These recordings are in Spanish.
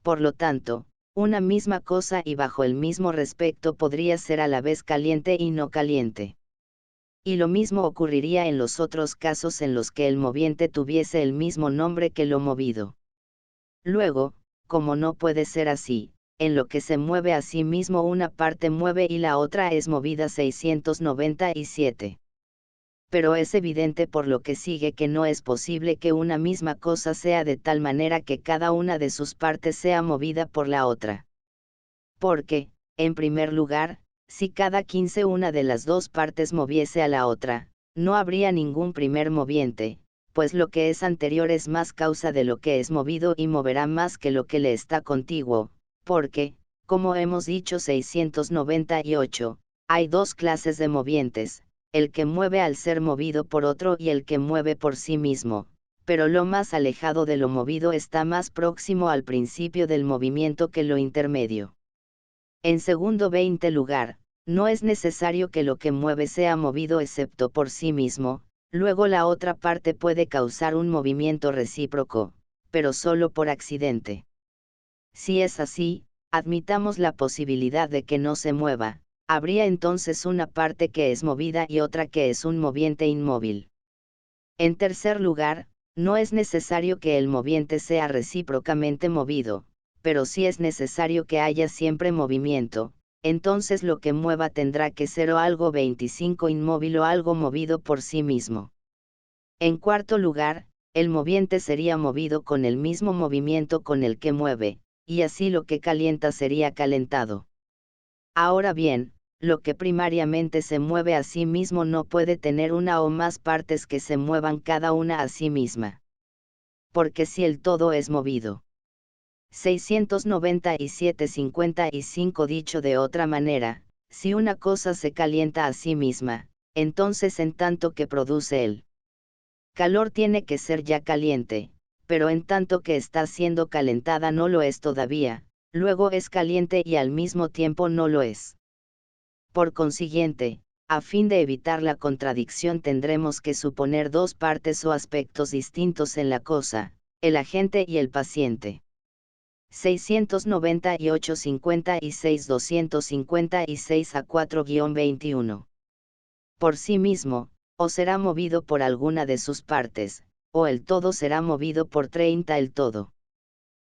Por lo tanto, una misma cosa y bajo el mismo respecto podría ser a la vez caliente y no caliente. Y lo mismo ocurriría en los otros casos en los que el moviente tuviese el mismo nombre que lo movido. Luego, como no puede ser así, en lo que se mueve a sí mismo una parte mueve y la otra es movida. 697. Pero es evidente por lo que sigue que no es posible que una misma cosa sea de tal manera que cada una de sus partes sea movida por la otra. Porque, en primer lugar, si cada 15 una de las dos partes moviese a la otra, no habría ningún primer moviente, pues lo que es anterior es más causa de lo que es movido y moverá más que lo que le está contiguo, porque, como hemos dicho 698, hay dos clases de movientes, el que mueve al ser movido por otro y el que mueve por sí mismo, pero lo más alejado de lo movido está más próximo al principio del movimiento que lo intermedio. En segundo lugar, no es necesario que lo que mueve sea movido excepto por sí mismo, luego la otra parte puede causar un movimiento recíproco, pero solo por accidente. Si es así, admitamos la posibilidad de que no se mueva, habría entonces una parte que es movida y otra que es un moviente inmóvil. En tercer lugar, no es necesario que el moviente sea recíprocamente movido, pero sí es necesario que haya siempre movimiento, entonces lo que mueva tendrá que ser o algo 25 inmóvil o algo movido por sí mismo. En cuarto lugar, el moviente sería movido con el mismo movimiento con el que mueve, y así lo que calienta sería calentado. Ahora bien, lo que primariamente se mueve a sí mismo no puede tener una o más partes que se muevan cada una a sí misma. Porque si el todo es movido. 697-55 Dicho de otra manera, si una cosa se calienta a sí misma, entonces en tanto que produce el calor tiene que ser ya caliente, pero en tanto que está siendo calentada no lo es todavía, luego es caliente y al mismo tiempo no lo es. Por consiguiente, a fin de evitar la contradicción tendremos que suponer dos partes o aspectos distintos en la cosa, el agente y el paciente. 698-56-256 a 4-21. Por sí mismo, o será movido por alguna de sus partes, o el todo será movido por 30 el todo.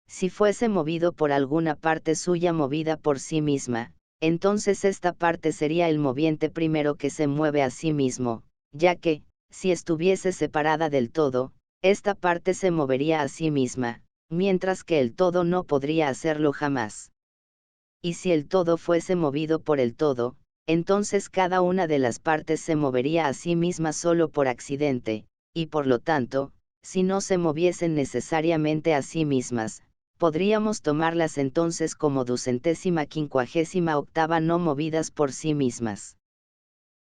Si fuese movido por alguna parte suya movida por sí misma, entonces esta parte sería el moviente primero que se mueve a sí mismo, ya que, si estuviese separada del todo, esta parte se movería a sí misma, mientras que el todo no podría hacerlo jamás. Y si el todo fuese movido por el todo, entonces cada una de las partes se movería a sí misma solo por accidente, y por lo tanto, si no se moviesen necesariamente a sí mismas, podríamos tomarlas entonces como 258 no movidas por sí mismas.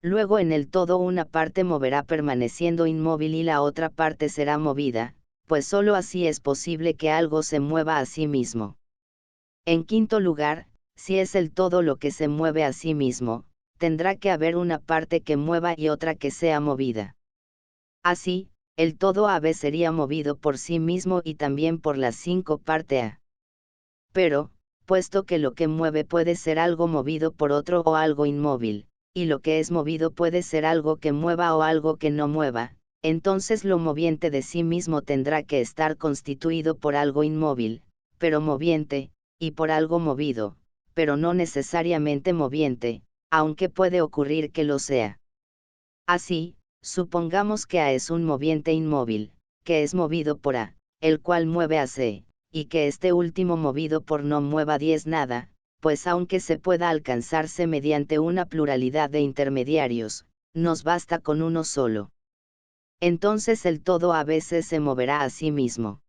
Luego en el todo una parte moverá permaneciendo inmóvil y la otra parte será movida, pues sólo así es posible que algo se mueva a sí mismo. En quinto lugar, si es el todo lo que se mueve a sí mismo, tendrá que haber una parte que mueva y otra que sea movida. Así, el todo AB sería movido por sí mismo y también por las 5 partes A. Pero, puesto que lo que mueve puede ser algo movido por otro o algo inmóvil, y lo que es movido puede ser algo que mueva o algo que no mueva, entonces lo moviente de sí mismo tendrá que estar constituido por algo inmóvil, pero moviente, y por algo movido, pero no necesariamente moviente, aunque puede ocurrir que lo sea. Así, supongamos que A es un moviente inmóvil, que es movido por A, el cual mueve a C, y que este último movido por no mueva 10 nada, pues aunque se pueda alcanzarse mediante una pluralidad de intermediarios, nos basta con uno solo. Entonces el todo a veces se moverá a sí mismo.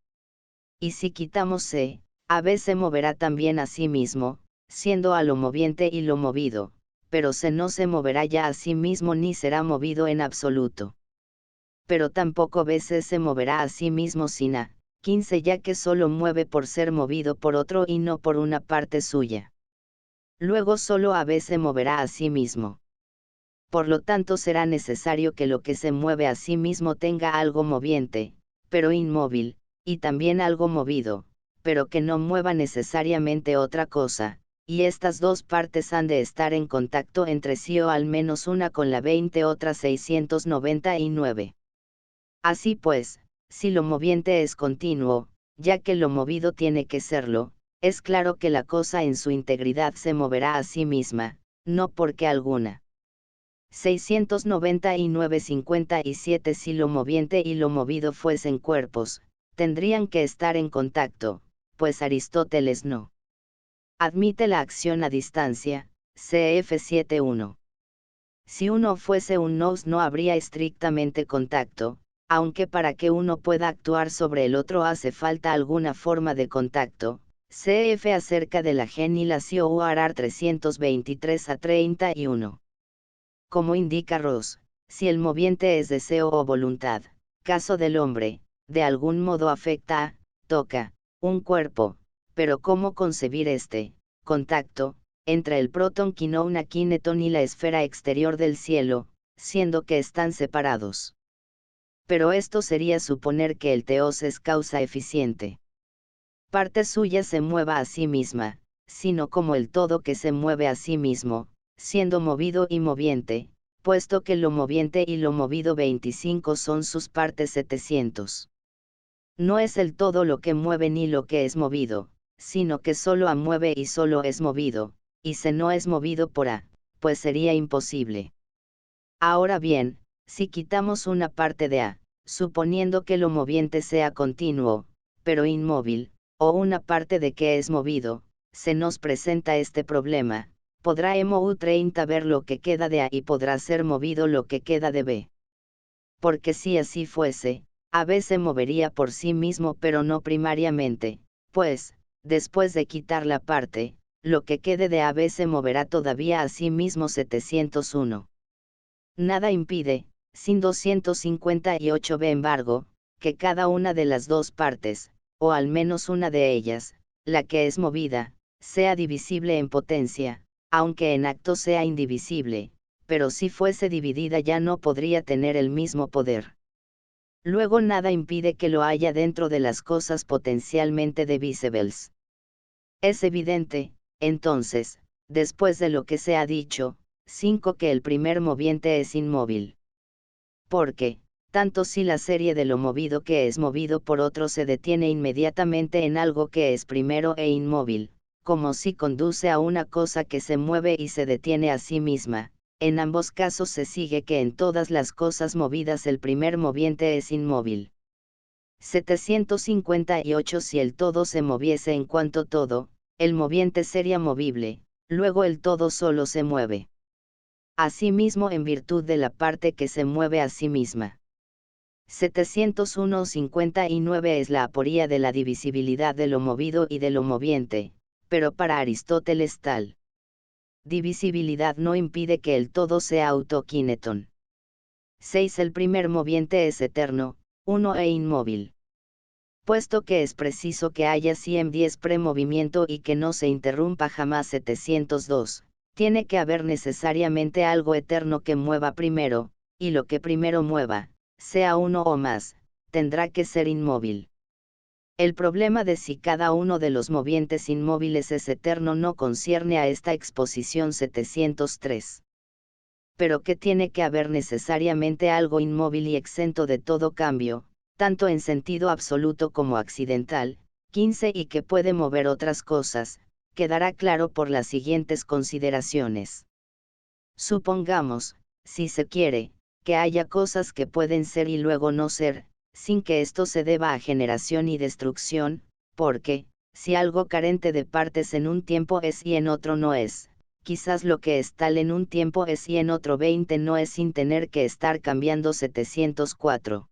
Y si quitamos C, a veces se moverá también a sí mismo, siendo A lo moviente y lo movido, pero C no se moverá ya a sí mismo ni será movido en absoluto. Pero tampoco veces se moverá a sí mismo sin A, 15 ya que solo mueve por ser movido por otro y no por una parte suya. Luego solo A veces se moverá a sí mismo. Por lo tanto será necesario que lo que se mueve a sí mismo tenga algo moviente, pero inmóvil, y también algo movido, pero que no mueva necesariamente otra cosa, y estas dos partes han de estar en contacto entre sí o al menos una con la 20 otra 699. Así pues, si lo moviente es continuo, ya que lo movido tiene que serlo, es claro que la cosa en su integridad se moverá a sí misma, no porque alguna. 699-57 Si lo moviente y lo movido fuesen cuerpos, tendrían que estar en contacto, pues Aristóteles no admite la acción a distancia, cf 7.1. Si uno fuese un nous no habría estrictamente contacto, aunque para que uno pueda actuar sobre el otro hace falta alguna forma de contacto, cf acerca de la genilación o arar 323 a 31. Como indica Ross, si el moviente es deseo o voluntad, caso del hombre, de algún modo afecta, toca, un cuerpo, pero ¿cómo concebir este contacto entre el proton quinouna kineton y la esfera exterior del cielo, siendo que están separados? Pero esto sería suponer que el teos es causa eficiente. Parte suya se mueva a sí misma, sino como el todo que se mueve a sí mismo, siendo movido y moviente, puesto que lo moviente y lo movido 25 son sus partes 700. No es el todo lo que mueve ni lo que es movido, sino que solo A mueve y solo es movido, y se no es movido por A, pues sería imposible. Ahora bien, si quitamos una parte de A, suponiendo que lo moviente sea continuo, pero inmóvil, o una parte de que es movido, se nos presenta este problema. Podrá MOU 30 ver lo que queda de A y podrá ser movido lo que queda de B. Porque si así fuese, AB se movería por sí mismo pero no primariamente, pues, después de quitar la parte, lo que quede de AB se moverá todavía a sí mismo 701. Nada impide, sin 258 B embargo, que cada una de las dos partes, o al menos una de ellas, la que es movida, sea divisible en potencia, aunque en acto sea indivisible, pero si fuese dividida ya no podría tener el mismo poder. Luego nada impide que lo haya dentro de las cosas potencialmente divisibles. Es evidente, entonces, después de lo que se ha dicho, 5 que el primer moviente es inmóvil. Porque, tanto si la serie de lo movido que es movido por otro se detiene inmediatamente en algo que es primero e inmóvil, como si conduce a una cosa que se mueve y se detiene a sí misma, en ambos casos se sigue que en todas las cosas movidas el primer moviente es inmóvil. 758 Si el todo se moviese en cuanto todo, el moviente sería movible, luego el todo solo se mueve. Asimismo en virtud de la parte que se mueve a sí misma. 701-59 es la aporía de la divisibilidad de lo movido y de lo moviente, pero para Aristóteles tal divisibilidad no impide que el todo sea autoquineton. 6 El primer moviente es eterno, uno e inmóvil. Puesto que es preciso que haya CM10 premovimiento y que no se interrumpa jamás 702, tiene que haber necesariamente algo eterno que mueva primero, y lo que primero mueva, sea uno o más, tendrá que ser inmóvil. El problema de si cada uno de los movientes inmóviles es eterno no concierne a esta exposición 703. Pero que tiene que haber necesariamente algo inmóvil y exento de todo cambio, tanto en sentido absoluto como accidental, 15 y que puede mover otras cosas, quedará claro por las siguientes consideraciones. Supongamos, si se quiere, que haya cosas que pueden ser y luego no ser, sin que esto se deba a generación y destrucción, porque, si algo carente de partes en un tiempo es y en otro no es, quizás lo que es tal en un tiempo es y en otro 20 no es sin tener que estar cambiando 704.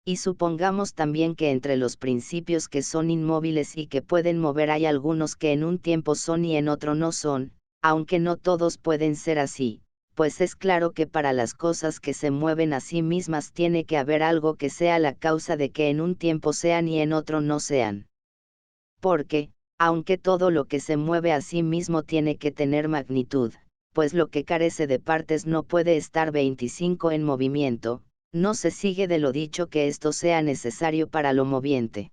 Y supongamos también que entre los principios que son inmóviles y que pueden mover hay algunos que en un tiempo son y en otro no son, aunque no todos pueden ser así, pues es claro que para las cosas que se mueven a sí mismas tiene que haber algo que sea la causa de que en un tiempo sean y en otro no sean. Porque, aunque todo lo que se mueve a sí mismo tiene que tener magnitud, pues lo que carece de partes no puede estar 25 en movimiento, no se sigue de lo dicho que esto sea necesario para lo moviente.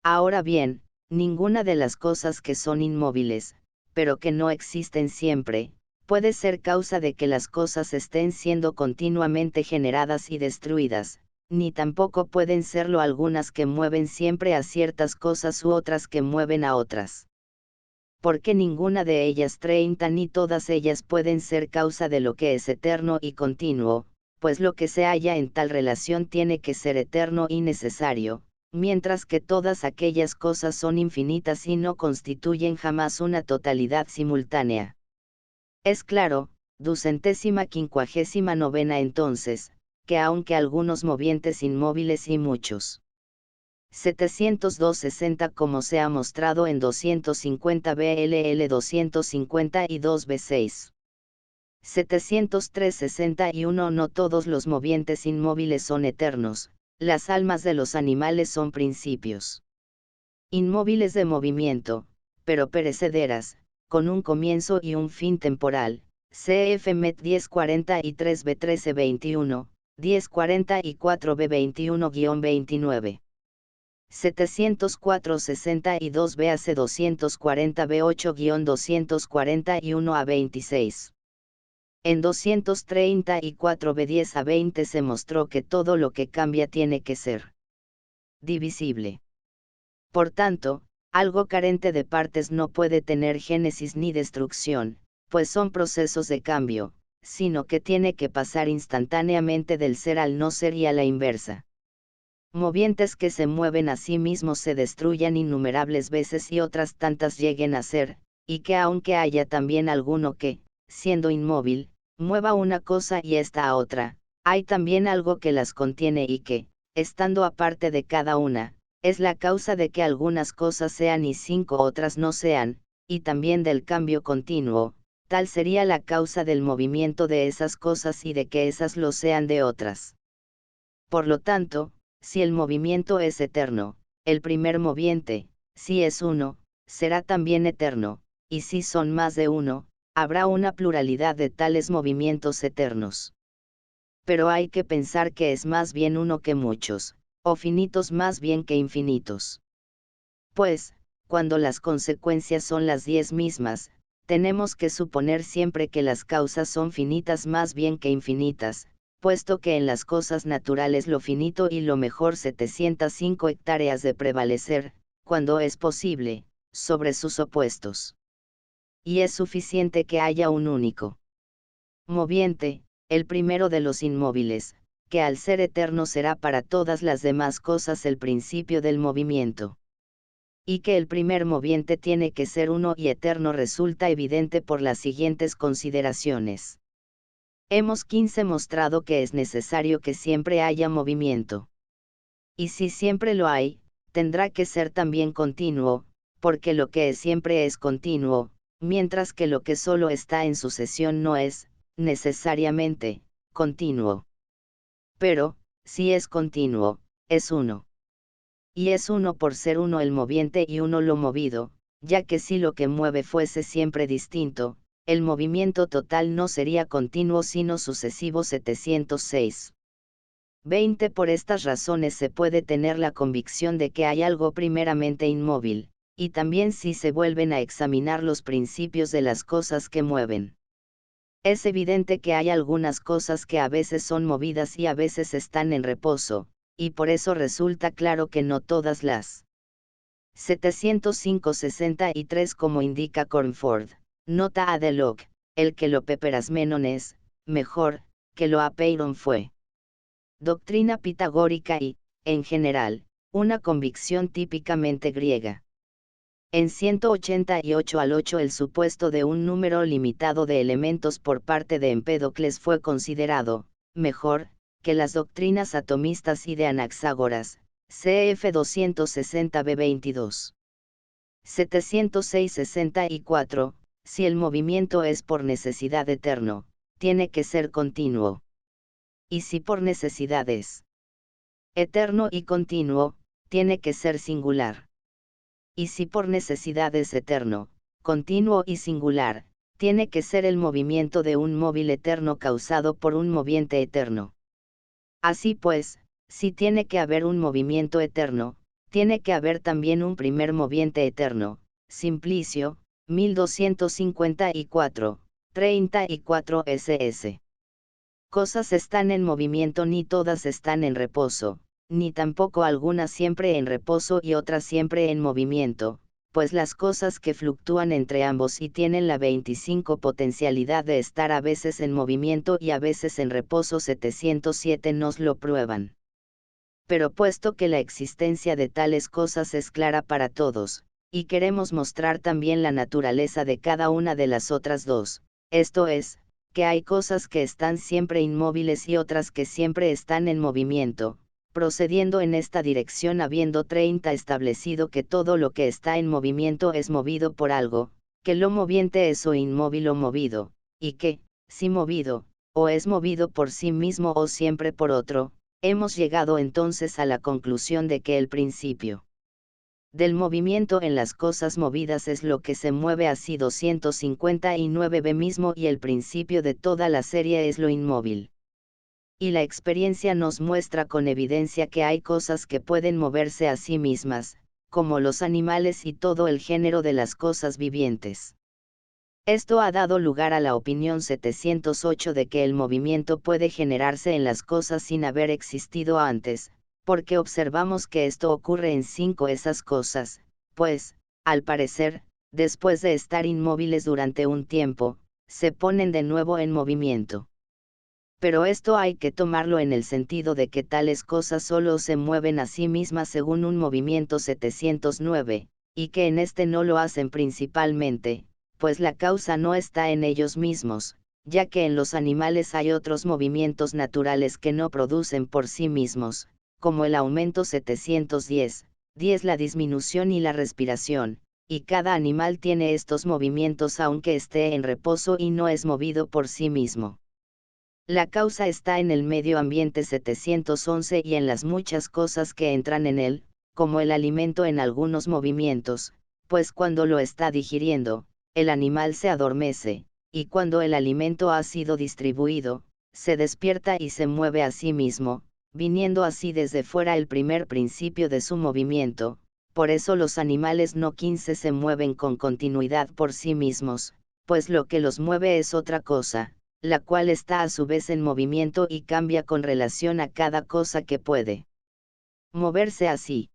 Ahora bien, ninguna de las cosas que son inmóviles, pero que no existen siempre, puede ser causa de que las cosas estén siendo continuamente generadas y destruidas, ni tampoco pueden serlo algunas que mueven siempre a ciertas cosas u otras que mueven a otras. Porque ninguna de ellas 30 ni todas ellas pueden ser causa de lo que es eterno y continuo, pues lo que se halla en tal relación tiene que ser eterno y necesario, mientras que todas aquellas cosas son infinitas y no constituyen jamás una totalidad simultánea. Es claro, 259 entonces, que aunque algunos movientes inmóviles y muchos 702.60 como se ha mostrado en 250 BLL 252 B6. 703.61 no todos los movientes inmóviles son eternos, las almas de los animales son principios inmóviles de movimiento, pero perecederas, con un comienzo y un fin temporal. CF MET 1043 B13 21, 1044 B21-29. 704.62 BAC 240 B8-241 a 26. En 234 B10 a 20 se mostró que todo lo que cambia tiene que ser divisible. Por tanto, algo carente de partes no puede tener génesis ni destrucción, pues son procesos de cambio, sino que tiene que pasar instantáneamente del ser al no ser y a la inversa. Movientes que se mueven a sí mismos se destruyan innumerables veces y otras tantas lleguen a ser, y que aunque haya también alguno que, siendo inmóvil, mueva una cosa y esta a otra, hay también algo que las contiene y que, estando aparte de cada una, es la causa de que algunas cosas sean y 5 otras no sean, y también del cambio continuo, tal sería la causa del movimiento de esas cosas y de que esas lo sean de otras. Por lo tanto, si el movimiento es eterno, el primer moviente, si es uno, será también eterno, y si son más de uno, habrá una pluralidad de tales movimientos eternos. Pero hay que pensar que es más bien uno que muchos, o finitos más bien que infinitos. Pues, cuando las consecuencias son las 10 mismas, tenemos que suponer siempre que las causas son finitas más bien que infinitas, puesto que en las cosas naturales lo finito y lo mejor 705 hectáreas de prevalecer, cuando es posible, sobre sus opuestos. Y es suficiente que haya un único moviente, el primero de los inmóviles, que al ser eterno será para todas las demás cosas el principio del movimiento. Y que el primer moviente tiene que ser uno y eterno resulta evidente por las siguientes consideraciones. Hemos 15 mostrado que es necesario que siempre haya movimiento. Y si siempre lo hay, tendrá que ser también continuo, porque lo que es siempre es continuo, mientras que lo que solo está en sucesión no es, necesariamente, continuo. Pero, si es continuo, es uno. Y es uno por ser uno el moviente y uno lo movido, ya que si lo que mueve fuese siempre distinto, el movimiento total no sería continuo sino sucesivo. 706. 20 Por estas razones se puede tener la convicción de que hay algo primeramente inmóvil, y también si se vuelven a examinar los principios de las cosas que mueven. Es evidente que hay algunas cosas que a veces son movidas y a veces están en reposo, y por eso resulta claro que no todas las 705.63 como indica Cornford, nota a de Locke, el que lo peperasmenon es, mejor, que lo apeiron fue. Doctrina pitagórica y, en general, una convicción típicamente griega. En 188 al 8 el supuesto de un número limitado de elementos por parte de Empédocles fue considerado, mejor, que las doctrinas atomistas y de Anaxágoras, cf 260 B22. 706-64, si el movimiento es por necesidad eterno, tiene que ser continuo. Y si por necesidad es eterno y continuo, tiene que ser singular. Y si por necesidad es eterno, continuo y singular, tiene que ser el movimiento de un móvil eterno causado por un moviente eterno. Así pues, si tiene que haber un movimiento eterno, tiene que haber también un primer moviente eterno. Simplicio, 1254, 34 ss. Cosas están en movimiento, ni todas están en reposo, ni tampoco algunas siempre en reposo y otras siempre en movimiento, pues las cosas que fluctúan entre ambos y tienen la 25 potencialidad de estar a veces en movimiento y a veces en reposo 707 nos lo prueban. Pero puesto que la existencia de tales cosas es clara para todos, y queremos mostrar también la naturaleza de cada una de las otras dos, esto es, que hay cosas que están siempre inmóviles y otras que siempre están en movimiento, procediendo en esta dirección habiendo 30 establecido que todo lo que está en movimiento es movido por algo, que lo moviente es o inmóvil o movido, y que, si movido, o es movido por sí mismo o siempre por otro, hemos llegado entonces a la conclusión de que el principio del movimiento en las cosas movidas es lo que se mueve así 259b mismo y el principio de toda la serie es lo inmóvil. Y la experiencia nos muestra con evidencia que hay cosas que pueden moverse a sí mismas, como los animales y todo el género de las cosas vivientes. Esto ha dado lugar a la opinión 708 de que el movimiento puede generarse en las cosas sin haber existido antes, porque observamos que esto ocurre en 5 esas cosas, pues, al parecer, después de estar inmóviles durante un tiempo, se ponen de nuevo en movimiento. Pero esto hay que tomarlo en el sentido de que tales cosas solo se mueven a sí mismas según un movimiento 709, y que en este no lo hacen principalmente, pues la causa no está en ellos mismos, ya que en los animales hay otros movimientos naturales que no producen por sí mismos, como el aumento 710, la disminución y la respiración, y cada animal tiene estos movimientos aunque esté en reposo y no es movido por sí mismo. La causa está en el medio ambiente 711 y en las muchas cosas que entran en él, como el alimento en algunos movimientos, pues cuando lo está digiriendo, el animal se adormece, y cuando el alimento ha sido distribuido, se despierta y se mueve a sí mismo, viniendo así desde fuera el primer principio de su movimiento. Por eso los animales no 15 se mueven con continuidad por sí mismos, pues lo que los mueve es otra cosa, la cual está a su vez en movimiento y cambia con relación a cada cosa que puede moverse así.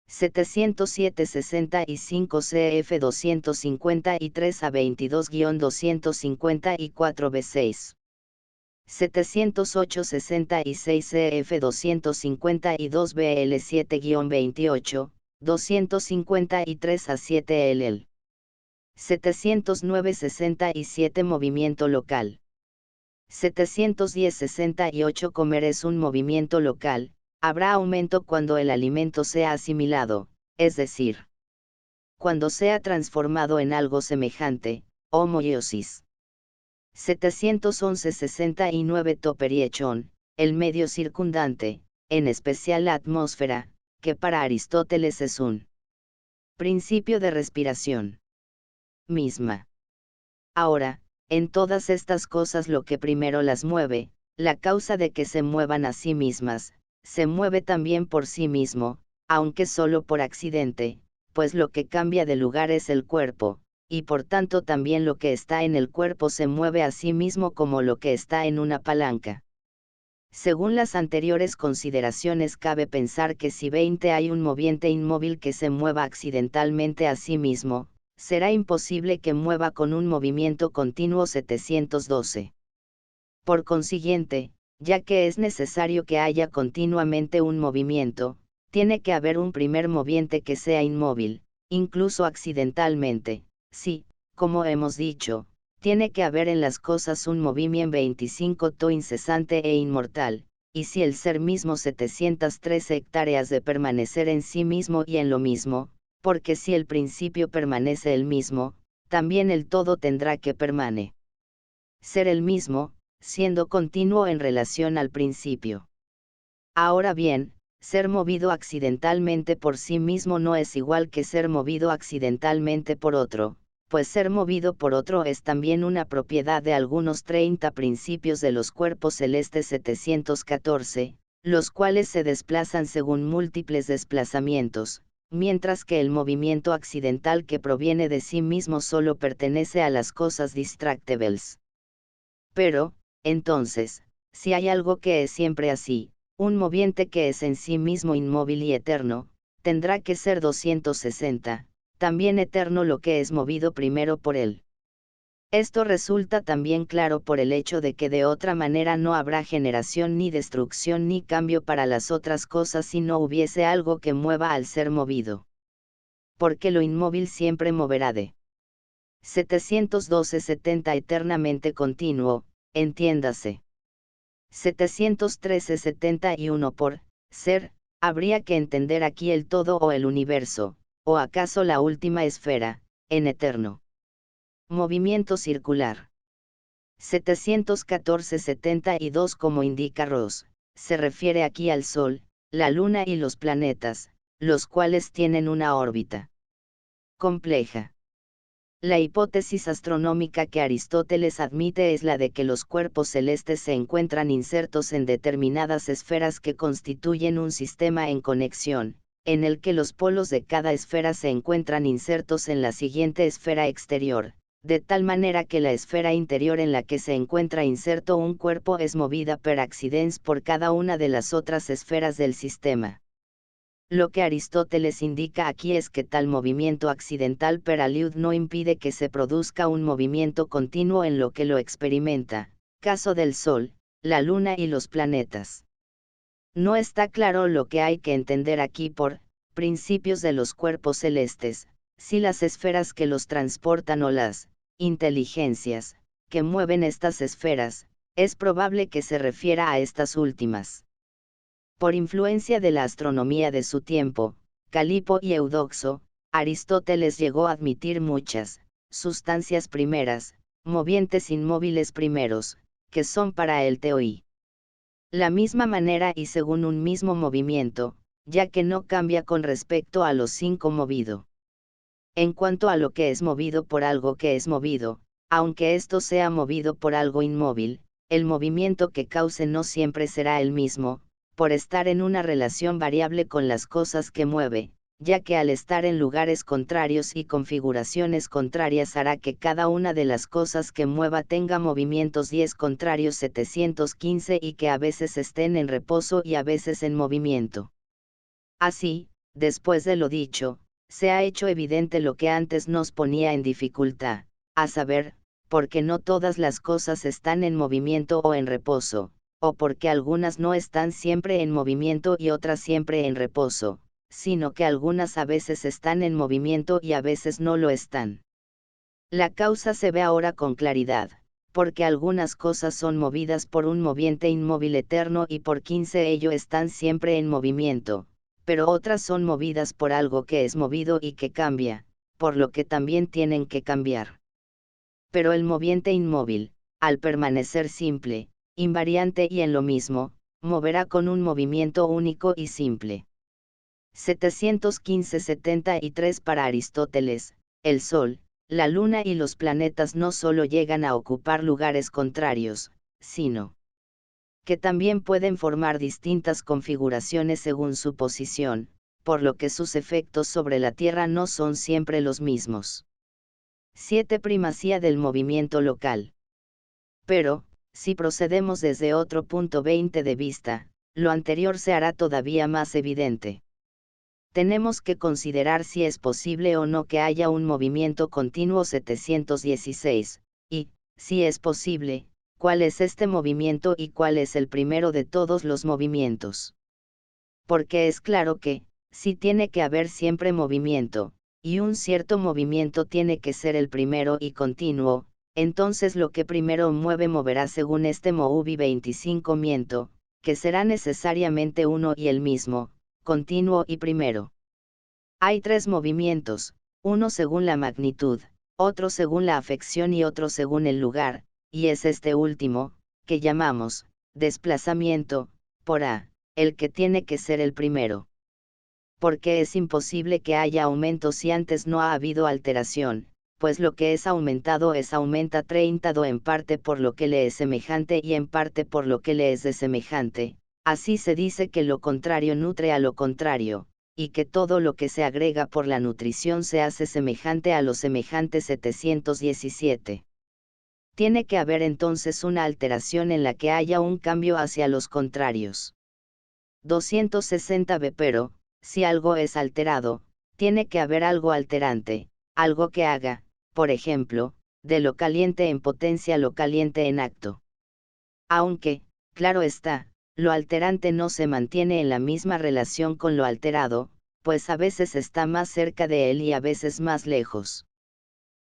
707-65 CF 253 a 22-254 B6. 708-66 CF 252 BL 7-28, 253 a 7 LL. 709-67 Movimiento local. 710-68 Comer es un movimiento local. Habrá aumento cuando el alimento sea asimilado, es decir, cuando sea transformado en algo semejante, homoiosis. 711-69 Toperiechón, el medio circundante, en especial la atmósfera, que para Aristóteles es un principio de respiración misma. Ahora, en todas estas cosas lo que primero las mueve, la causa de que se muevan a sí mismas, se mueve también por sí mismo, aunque solo por accidente, pues lo que cambia de lugar es el cuerpo, y por tanto también lo que está en el cuerpo se mueve a sí mismo como lo que está en una palanca. Según las anteriores consideraciones cabe pensar que si 20 hay un moviente inmóvil que se mueva accidentalmente a sí mismo, será imposible que mueva con un movimiento continuo 712. Por consiguiente, ya que es necesario que haya continuamente un movimiento, tiene que haber un primer moviente que sea inmóvil, incluso accidentalmente. Sí, como hemos dicho, tiene que haber en las cosas un movimiento 25 to incesante e inmortal, y si el ser mismo 713 hectáreas de permanecer en sí mismo y en lo mismo, porque si el principio permanece el mismo, también el todo tendrá que permanecer el mismo, siendo continuo en relación al principio. Ahora bien, ser movido accidentalmente por sí mismo no es igual que ser movido accidentalmente por otro, pues ser movido por otro es también una propiedad de algunos 30 principios de los cuerpos celestes 714, los cuales se desplazan según múltiples desplazamientos, mientras que el movimiento accidental que proviene de sí mismo solo pertenece a las cosas distractables. Pero, entonces, si hay algo que es siempre así, un moviente que es en sí mismo inmóvil y eterno, tendrá que ser 260, también eterno lo que es movido primero por él. Esto resulta también claro por el hecho de que de otra manera no habrá generación ni destrucción ni cambio para las otras cosas si no hubiese algo que mueva al ser movido. Porque lo inmóvil siempre moverá de 712-70 eternamente continuo, entiéndase. 713-71 por ser, habría que entender aquí el todo o el universo, o acaso la última esfera, en eterno movimiento circular. 714-72 como indica Ross, se refiere aquí al Sol, la Luna y los planetas, los cuales tienen una órbita compleja. La hipótesis astronómica que Aristóteles admite es la de que los cuerpos celestes se encuentran insertos en determinadas esferas que constituyen un sistema en conexión, en el que los polos de cada esfera se encuentran insertos en la siguiente esfera exterior, de tal manera que la esfera interior en la que se encuentra inserto un cuerpo es movida per accidens por cada una de las otras esferas del sistema. Lo que Aristóteles indica aquí es que tal movimiento accidental per aliud no impide que se produzca un movimiento continuo en lo que lo experimenta, caso del Sol, la Luna y los planetas. No está claro lo que hay que entender aquí por principios de los cuerpos celestes, si las esferas que los transportan o las inteligencias que mueven estas esferas, es probable que se refiera a estas últimas. Por influencia de la astronomía de su tiempo, Calipo y Eudoxo, Aristóteles llegó a admitir muchas sustancias primeras, movientes inmóviles primeros, que son para el teoi la misma manera y según un mismo movimiento, ya que no cambia con respecto a los 5 movido. En cuanto a lo que es movido por algo que es movido, aunque esto sea movido por algo inmóvil, el movimiento que cause no siempre será el mismo, por estar en una relación variable con las cosas que mueve, ya que al estar en lugares contrarios y configuraciones contrarias hará que cada una de las cosas que mueva tenga movimientos 10 contrarios 715 y que a veces estén en reposo y a veces en movimiento. Así, después de lo dicho, se ha hecho evidente lo que antes nos ponía en dificultad, a saber, porque no todas las cosas están en movimiento o en reposo, o porque algunas no están siempre en movimiento y otras siempre en reposo, sino que algunas a veces están en movimiento y a veces no lo están. La causa se ve ahora con claridad, porque algunas cosas son movidas por un moviente inmóvil eterno y por 15 ello están siempre en movimiento, pero otras son movidas por algo que es movido y que cambia, por lo que también tienen que cambiar. Pero el moviente inmóvil, al permanecer simple, invariante y en lo mismo, moverá con un movimiento único y simple. 715-73 para Aristóteles, el Sol, la Luna y los planetas no solo llegan a ocupar lugares contrarios, sino que también pueden formar distintas configuraciones según su posición, por lo que sus efectos sobre la Tierra no son siempre los mismos. 7. Primacía del movimiento local. Pero, si procedemos desde otro punto 20 de vista, lo anterior se hará todavía más evidente. Tenemos que considerar si es posible o no que haya un movimiento continuo 716, y, si es posible, cuál es este movimiento y cuál es el primero de todos los movimientos. Porque es claro que, si tiene que haber siempre movimiento, y un cierto movimiento tiene que ser el primero y continuo, entonces lo que primero mueve moverá según este movi 25 miento, que será necesariamente uno y el mismo, continuo y primero. Hay 3 movimientos, uno según la magnitud, otro según la afección y otro según el lugar, y es este último, que llamamos desplazamiento, por A, el que tiene que ser el primero. Porque es imposible que haya aumento si antes no ha habido alteración, pues lo que es aumentado es aumenta 30 do en parte por lo que le es semejante y en parte por lo que le es desemejante, Así se dice que lo contrario nutre a lo contrario, y que todo lo que se agrega por la nutrición se hace semejante a lo semejante. 717. Tiene que haber entonces una alteración en la que haya un cambio hacia los contrarios. 260b. Pero, si algo es alterado, tiene que haber algo alterante, algo que haga, por ejemplo, de lo caliente en potencia lo caliente en acto. Aunque, claro está, lo alterante no se mantiene en la misma relación con lo alterado, pues a veces está más cerca de él y a veces más lejos.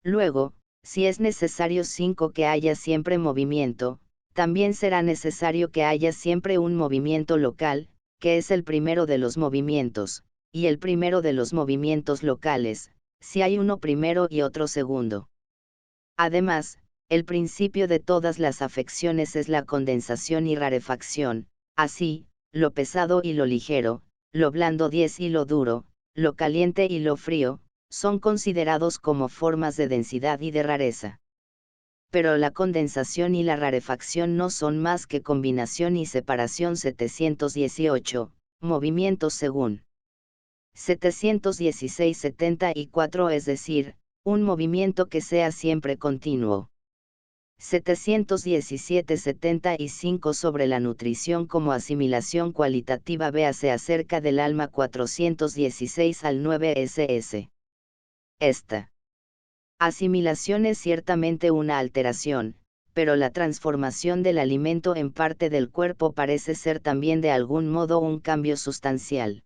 Luego, si es necesario 5 que haya siempre movimiento, también será necesario que haya siempre un movimiento local, que es el primero de los movimientos, y el primero de los movimientos locales, si hay uno primero y otro segundo. Además, el principio de todas las afecciones es la condensación y rarefacción, así, lo pesado y lo ligero, lo blando 10 y lo duro, lo caliente y lo frío, son considerados como formas de densidad y de rareza. Pero la condensación y la rarefacción no son más que combinación y separación. 718, movimientos según 716-74, es decir, un movimiento que sea siempre continuo. 717-75 sobre la nutrición como asimilación cualitativa. Véase acerca del alma 416 al 9 ss. Esta asimilación es ciertamente una alteración, pero la transformación del alimento en parte del cuerpo parece ser también de algún modo un cambio sustancial.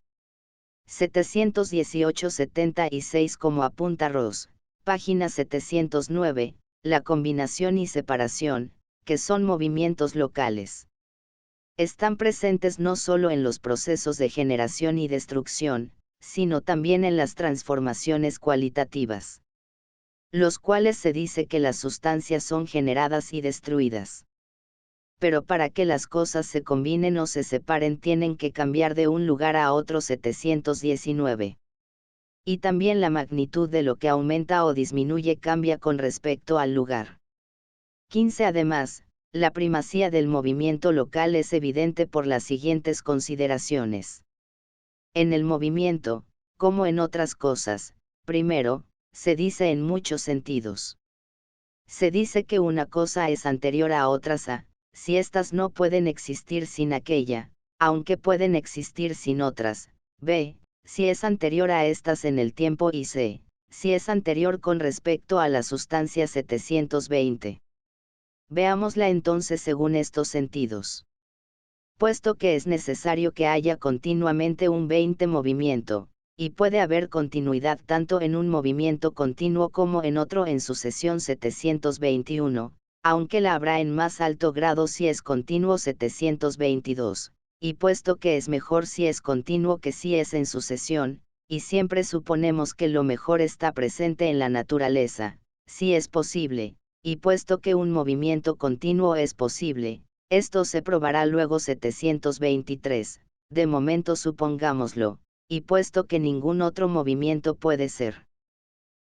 718-76 como apunta Ross, página 709, la combinación y separación, que son movimientos locales. Están presentes no solo en los procesos de generación y destrucción, sino también en las transformaciones cualitativas, los cuales se dice que las sustancias son generadas y destruidas. Pero para que las cosas se combinen o se separen tienen que cambiar de un lugar a otro. 719. Y también la magnitud de lo que aumenta o disminuye cambia con respecto al lugar. 15. Además, la primacía del movimiento local es evidente por las siguientes consideraciones. En el movimiento, como en otras cosas, primero, se dice en muchos sentidos. Se dice que una cosa es anterior a otras a, si éstas no pueden existir sin aquella, aunque pueden existir sin otras, b, si es anterior a éstas en el tiempo y c, si es anterior con respecto a la sustancia. 720. Veámosla entonces según estos sentidos. Puesto que es necesario que haya continuamente un 20 movimiento, y puede haber continuidad tanto en un movimiento continuo como en otro en sucesión. 721, aunque la habrá en más alto grado si es continuo. 722, y puesto que es mejor si es continuo que si es en sucesión, y siempre suponemos que lo mejor está presente en la naturaleza, si es posible, y puesto que un movimiento continuo es posible, esto se probará luego. 723, de momento supongámoslo, y puesto que ningún otro movimiento puede ser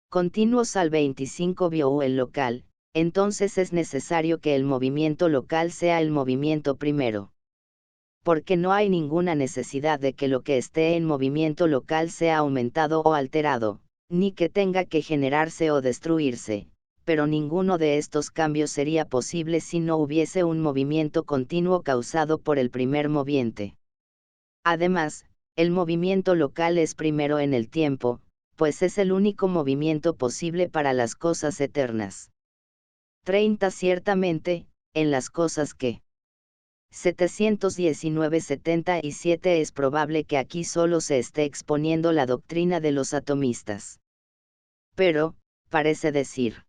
continuos al 25 bio el local, entonces es necesario que el movimiento local sea el movimiento primero. Porque no hay ninguna necesidad de que lo que esté en movimiento local sea aumentado o alterado, ni que tenga que generarse o destruirse, pero ninguno de estos cambios sería posible si no hubiese un movimiento continuo causado por el primer moviente. Además, el movimiento local es primero en el tiempo, pues es el único movimiento posible para las cosas eternas. 30. Ciertamente, en las cosas que 719-77 es probable que aquí solo se esté exponiendo la doctrina de los atomistas. Pero, parece decir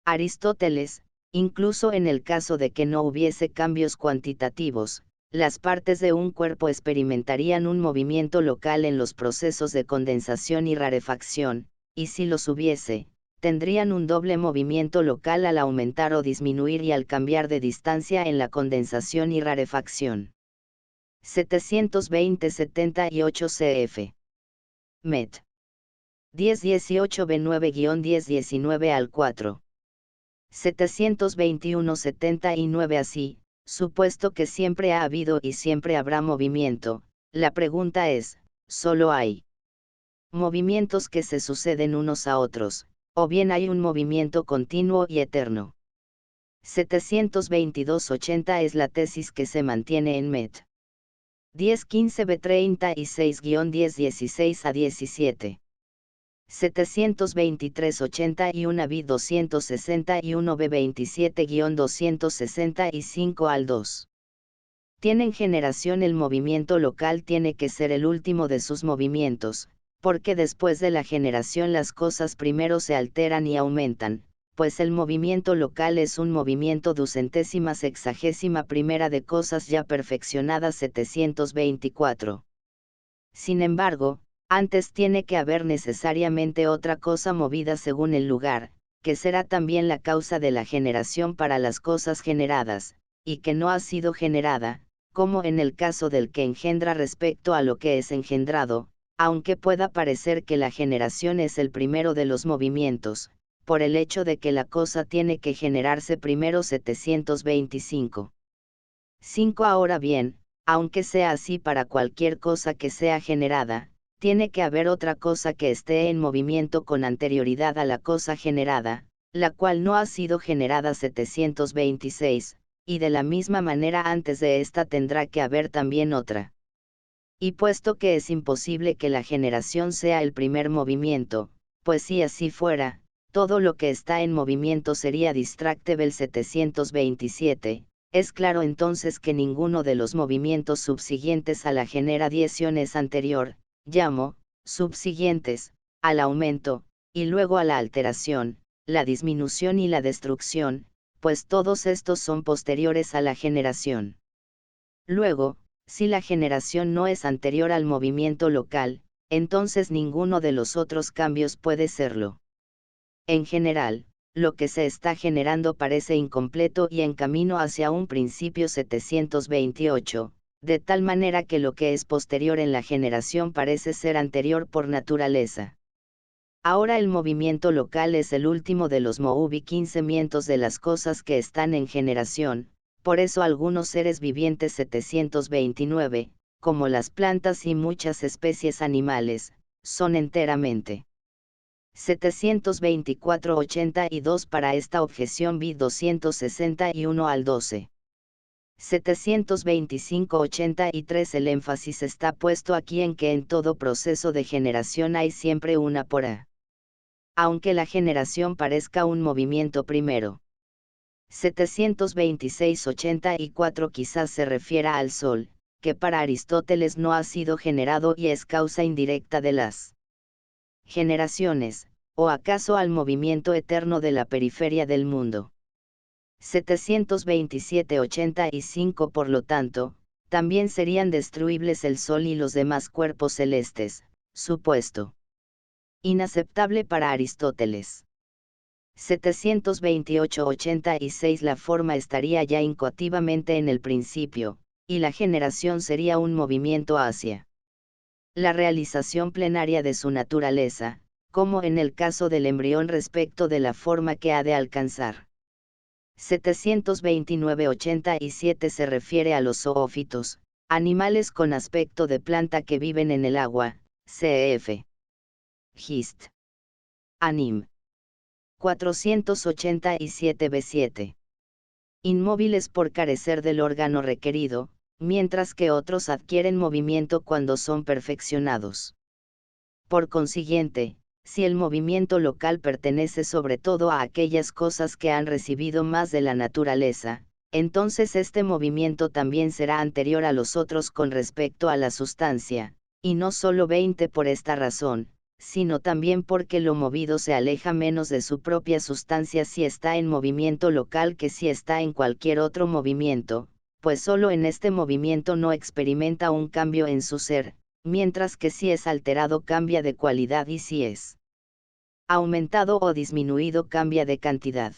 Aristóteles, incluso en el caso de que no hubiese cambios cuantitativos, las partes de un cuerpo experimentarían un movimiento local en los procesos de condensación y rarefacción, y si los hubiese, tendrían un doble movimiento local al aumentar o disminuir y al cambiar de distancia en la condensación y rarefacción. 720-78 cf. Met. 1018b9-1019 al 4. 721-79 así, supuesto que siempre ha habido y siempre habrá movimiento, la pregunta es, ¿solo hay movimientos que se suceden unos a otros, o bien hay un movimiento continuo y eterno? 722-80 es la tesis que se mantiene en MET. 10-15-B36-10-16 a 17. 723-81 B 261 B 27-265 al 2. Tienen generación. El movimiento local tiene que ser el último de sus movimientos, porque después de la generación las cosas primero se alteran y aumentan, pues el movimiento local es un movimiento ducentésima sexagésima primera de cosas ya perfeccionadas. 724. Sin embargo, antes tiene que haber necesariamente otra cosa movida según el lugar, que será también la causa de la generación para las cosas generadas, y que no ha sido generada, como en el caso del que engendra respecto a lo que es engendrado, aunque pueda parecer que la generación es el primero de los movimientos, por el hecho de que la cosa tiene que generarse primero. 725. 5. Ahora bien, aunque sea así para cualquier cosa que sea generada, tiene que haber otra cosa que esté en movimiento con anterioridad a la cosa generada, la cual no ha sido generada. 726, y de la misma manera antes de esta tendrá que haber también otra. Y puesto que es imposible que la generación sea el primer movimiento, pues si así fuera, todo lo que está en movimiento sería distractible. 727. Es claro entonces que ninguno de los movimientos subsiguientes a la generación es anterior, llamo, subsiguientes, al aumento, y luego a la alteración, la disminución y la destrucción, pues todos estos son posteriores a la generación. Luego, si la generación no es anterior al movimiento local, entonces ninguno de los otros cambios puede serlo. En general, lo que se está generando parece incompleto y en camino hacia un principio. 728, de tal manera que lo que es posterior en la generación parece ser anterior por naturaleza. Ahora el movimiento local es el último de los movimientos de las cosas que están en generación, por eso algunos seres vivientes. 729, como las plantas y muchas especies animales, son enteramente. 724-82 para esta objeción. B 261 al 12. 725-83 el énfasis está puesto aquí en que en todo proceso de generación hay siempre una pora. Aunque la generación parezca un movimiento primero. 726-84 quizás se refiera al Sol, que para Aristóteles no ha sido generado y es causa indirecta de las generaciones, o acaso al movimiento eterno de la periferia del mundo. 727-85 por lo tanto, también serían destruibles el Sol y los demás cuerpos celestes, supuesto inaceptable para Aristóteles. 728-86 la forma estaría ya incoativamente en el principio, y la generación sería un movimiento hacia la realización plenaria de su naturaleza, como en el caso del embrión respecto de la forma que ha de alcanzar. 729-87 se refiere a los zoófitos, animales con aspecto de planta que viven en el agua, cf. Hist. Anim. 487-B7. Inmóviles por carecer del órgano requerido, mientras que otros adquieren movimiento cuando son perfeccionados. Por consiguiente, si el movimiento local pertenece sobre todo a aquellas cosas que han recibido más de la naturaleza, entonces este movimiento también será anterior a los otros con respecto a la sustancia, y no solo 20 por esta razón, sino también porque lo movido se aleja menos de su propia sustancia si está en movimiento local que si está en cualquier otro movimiento, pues solo en este movimiento no experimenta un cambio en su ser, mientras que si es alterado cambia de cualidad y si es aumentado o disminuido cambia de cantidad.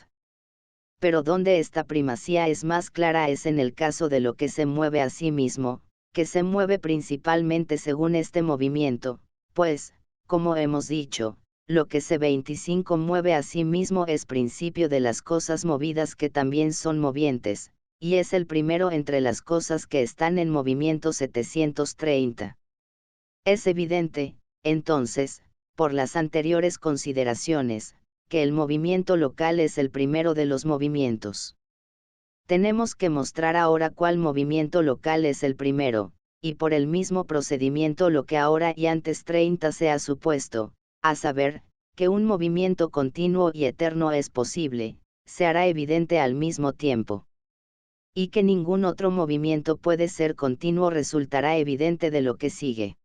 Pero donde esta primacía es más clara es en el caso de lo que se mueve a sí mismo, que se mueve principalmente según este movimiento, pues, como hemos dicho, lo que se 25 mueve a sí mismo es principio de las cosas movidas que también son movientes, y es el primero entre las cosas que están en movimiento 730. Es evidente, entonces, por las anteriores consideraciones, que el movimiento local es el primero de los movimientos. Tenemos que mostrar ahora cuál movimiento local es el primero, y por el mismo procedimiento lo que ahora y antes 30 se ha supuesto, a saber, que un movimiento continuo y eterno es posible, se hará evidente al mismo tiempo. Y que ningún otro movimiento puede ser continuo resultará evidente de lo que sigue.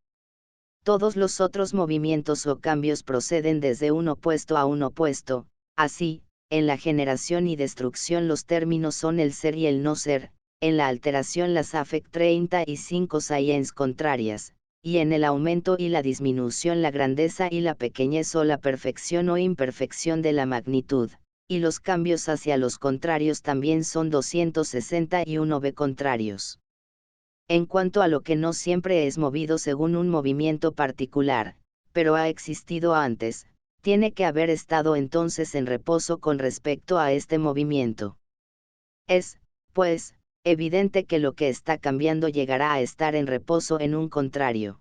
Todos los otros movimientos o cambios proceden desde un opuesto a un opuesto, así, en la generación y destrucción los términos son el ser y el no ser, en la alteración las afect 35 science contrarias, y en el aumento y la disminución la grandeza y la pequeñez o la perfección o imperfección de la magnitud, y los cambios hacia los contrarios también son 261 b contrarios. En cuanto a lo que no siempre es movido según un movimiento particular, pero ha existido antes, tiene que haber estado entonces en reposo con respecto a este movimiento. Es, pues, evidente que lo que está cambiando llegará a estar en reposo en un contrario.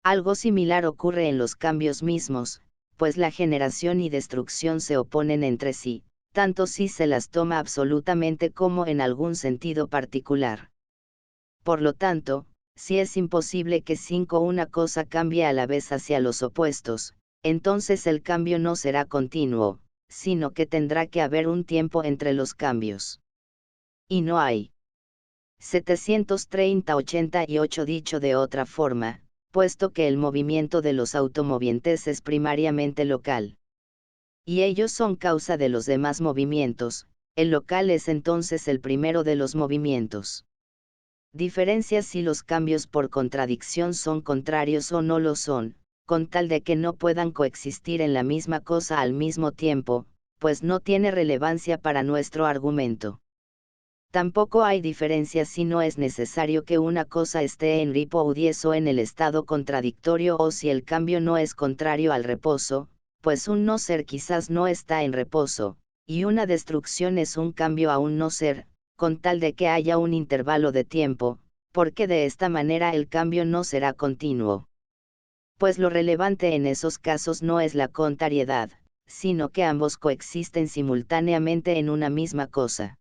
Algo similar ocurre en los cambios mismos, pues la generación y destrucción se oponen entre sí, tanto si se las toma absolutamente como en algún sentido particular. Por lo tanto, si es imposible que una cosa cambie a la vez hacia los opuestos, entonces el cambio no será continuo, sino que tendrá que haber un tiempo entre los cambios. Y no hay. 730-88 Dicho de otra forma, puesto que el movimiento de los automovientes es primariamente local, y ellos son causa de los demás movimientos, el local es entonces el primero de los movimientos. Diferencia si los cambios por contradicción son contrarios o no lo son, con tal de que no puedan coexistir en la misma cosa al mismo tiempo, pues no tiene relevancia para nuestro argumento. Tampoco hay diferencia si no es necesario que una cosa esté en ripodes o en el estado contradictorio o si el cambio no es contrario al reposo, pues un no ser quizás no está en reposo, y una destrucción es un cambio a un no ser, con tal de que haya un intervalo de tiempo, porque de esta manera el cambio no será continuo. Pues lo relevante en esos casos no es la contrariedad, sino que ambos coexisten simultáneamente en una misma cosa.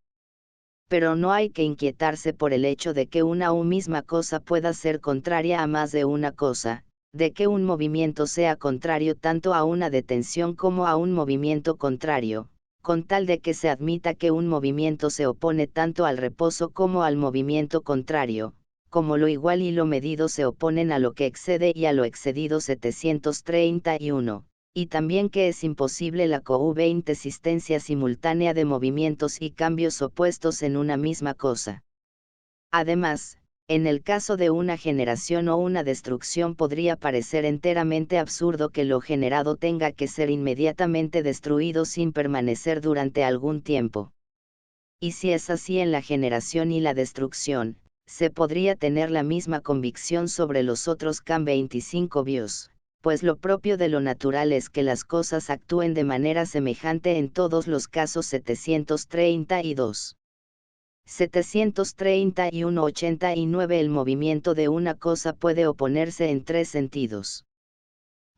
Pero no hay que inquietarse por el hecho de que una misma cosa pueda ser contraria a más de una cosa, de que un movimiento sea contrario tanto a una detención como a un movimiento contrario, con tal de que se admita que un movimiento se opone tanto al reposo como al movimiento contrario, como lo igual y lo medido se oponen a lo que excede y a lo excedido 731. Y también que es imposible la coexistencia simultánea de movimientos y cambios opuestos en una misma cosa. Además, en el caso de una generación o una destrucción podría parecer enteramente absurdo que lo generado tenga que ser inmediatamente destruido sin permanecer durante algún tiempo. Y si es así en la generación y la destrucción, se podría tener la misma convicción sobre los otros CAM 25 bios. Pues lo propio de lo natural es que las cosas actúen de manera semejante en todos los casos. 732. 731-89 El movimiento de una cosa puede oponerse en tres sentidos.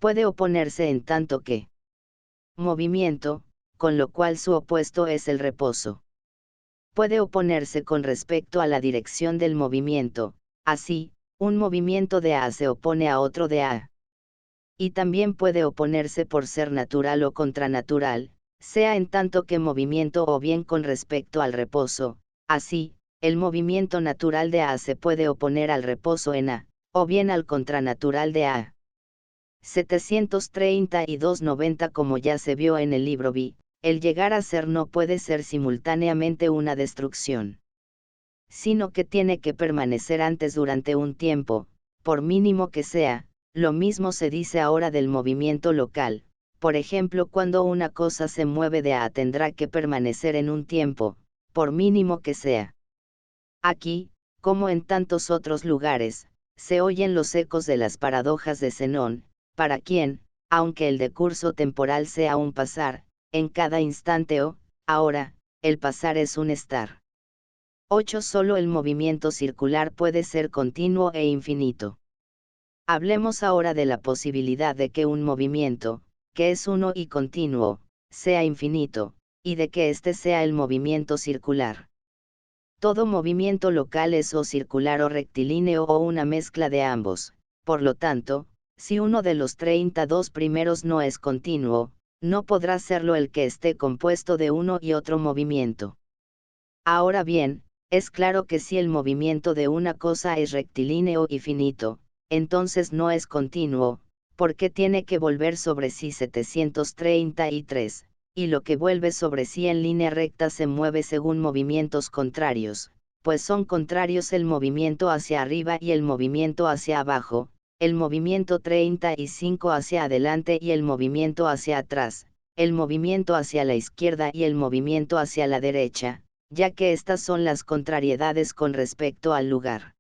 Puede oponerse en tanto que movimiento, con lo cual su opuesto es el reposo. Puede oponerse con respecto a la dirección del movimiento, así, un movimiento de A se opone a otro de A. Y también puede oponerse por ser natural o contranatural, sea en tanto que movimiento o bien con respecto al reposo, así, el movimiento natural de A se puede oponer al reposo en A, o bien al contranatural de A. 732-90 Como ya se vio en el libro B, el llegar a ser no puede ser simultáneamente una destrucción, sino que tiene que permanecer antes durante un tiempo, por mínimo que sea. Lo mismo se dice ahora del movimiento local, por ejemplo cuando una cosa se mueve de A tendrá que permanecer en un tiempo, por mínimo que sea. Aquí, como en tantos otros lugares, se oyen los ecos de las paradojas de Zenón, para quien, aunque el decurso temporal sea un pasar, en cada instante o, ahora, el pasar es un estar. 8. Solo el movimiento circular puede ser continuo e infinito. Hablemos ahora de la posibilidad de que un movimiento, que es uno y continuo, sea infinito, y de que éste sea el movimiento circular. Todo movimiento local es o circular o rectilíneo o una mezcla de ambos. Por lo tanto, si uno de los 32 primeros no es continuo, no podrá serlo el que esté compuesto de uno y otro movimiento. Ahora bien, es claro que si el movimiento de una cosa es rectilíneo y finito, entonces no es continuo, porque tiene que volver sobre sí 733, y lo que vuelve sobre sí en línea recta se mueve según movimientos contrarios, pues son contrarios el movimiento hacia arriba y el movimiento hacia abajo, el movimiento 35 hacia adelante y el movimiento hacia atrás, el movimiento hacia la izquierda y el movimiento hacia la derecha, ya que estas son las contrariedades con respecto al lugar.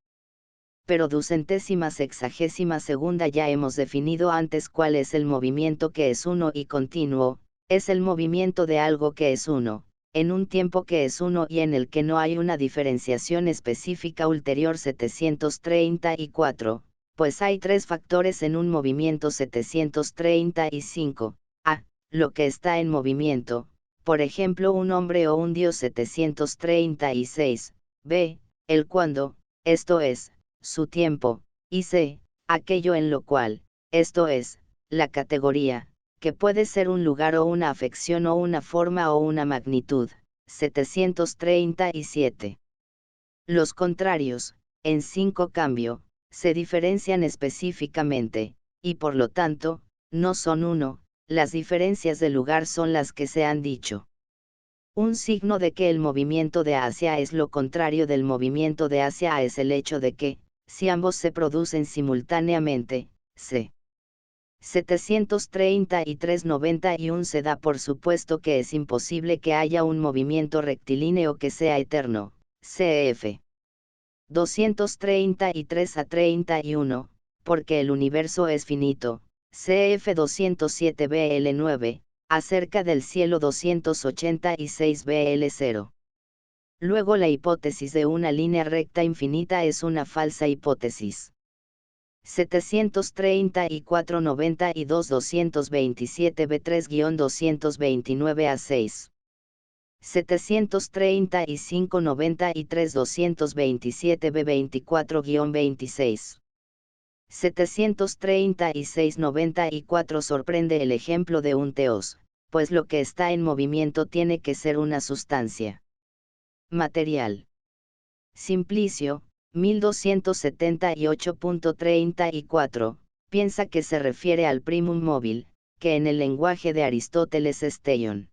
Pero 262 ya hemos definido antes cuál es el movimiento que es uno y continuo, es el movimiento de algo que es uno, en un tiempo que es uno y en el que no hay una diferenciación específica ulterior 734, pues hay tres factores en un movimiento 735, a, lo que está en movimiento, por ejemplo un hombre o un dios 736, b, el cuándo, esto es, su tiempo, y c, aquello en lo cual, esto es, la categoría, que puede ser un lugar o una afección o una forma o una magnitud, 737. Los contrarios, en 5 cambio, se diferencian específicamente, y por lo tanto, no son uno, las diferencias de lugar son las que se han dicho. Un signo de que el movimiento de hacia es lo contrario del movimiento de hacia A es el hecho de que, si ambos se producen simultáneamente, c. 733-91 se da por supuesto que es imposible que haya un movimiento rectilíneo que sea eterno, cf. 233 a 31, porque el universo es finito, cf. 207 BL9, acerca del cielo 286 BL0. Luego la hipótesis de una línea recta infinita es una falsa hipótesis. 734-92 227 B3-229 a 6. 735-93 227 B24-26. 736-94 sorprende el ejemplo de un teos, pues lo que está en movimiento tiene que ser una sustancia material. Simplicio, 1278.34, piensa que se refiere al primum móvil, que en el lenguaje de Aristóteles es teion.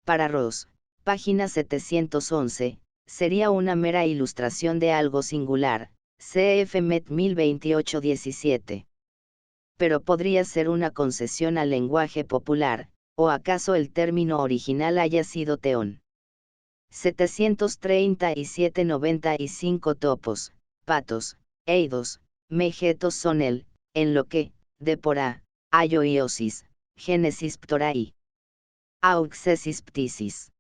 Para Ross, página 711, sería una mera ilustración de algo singular, cf. Met 1028-17. Pero podría ser una concesión al lenguaje popular, o acaso el término original haya sido teón. 737-95 topos, patos, eidos, megetos son el, en lo que, de por a, aioiosis, génesis ptorai. Auxesis ptisis.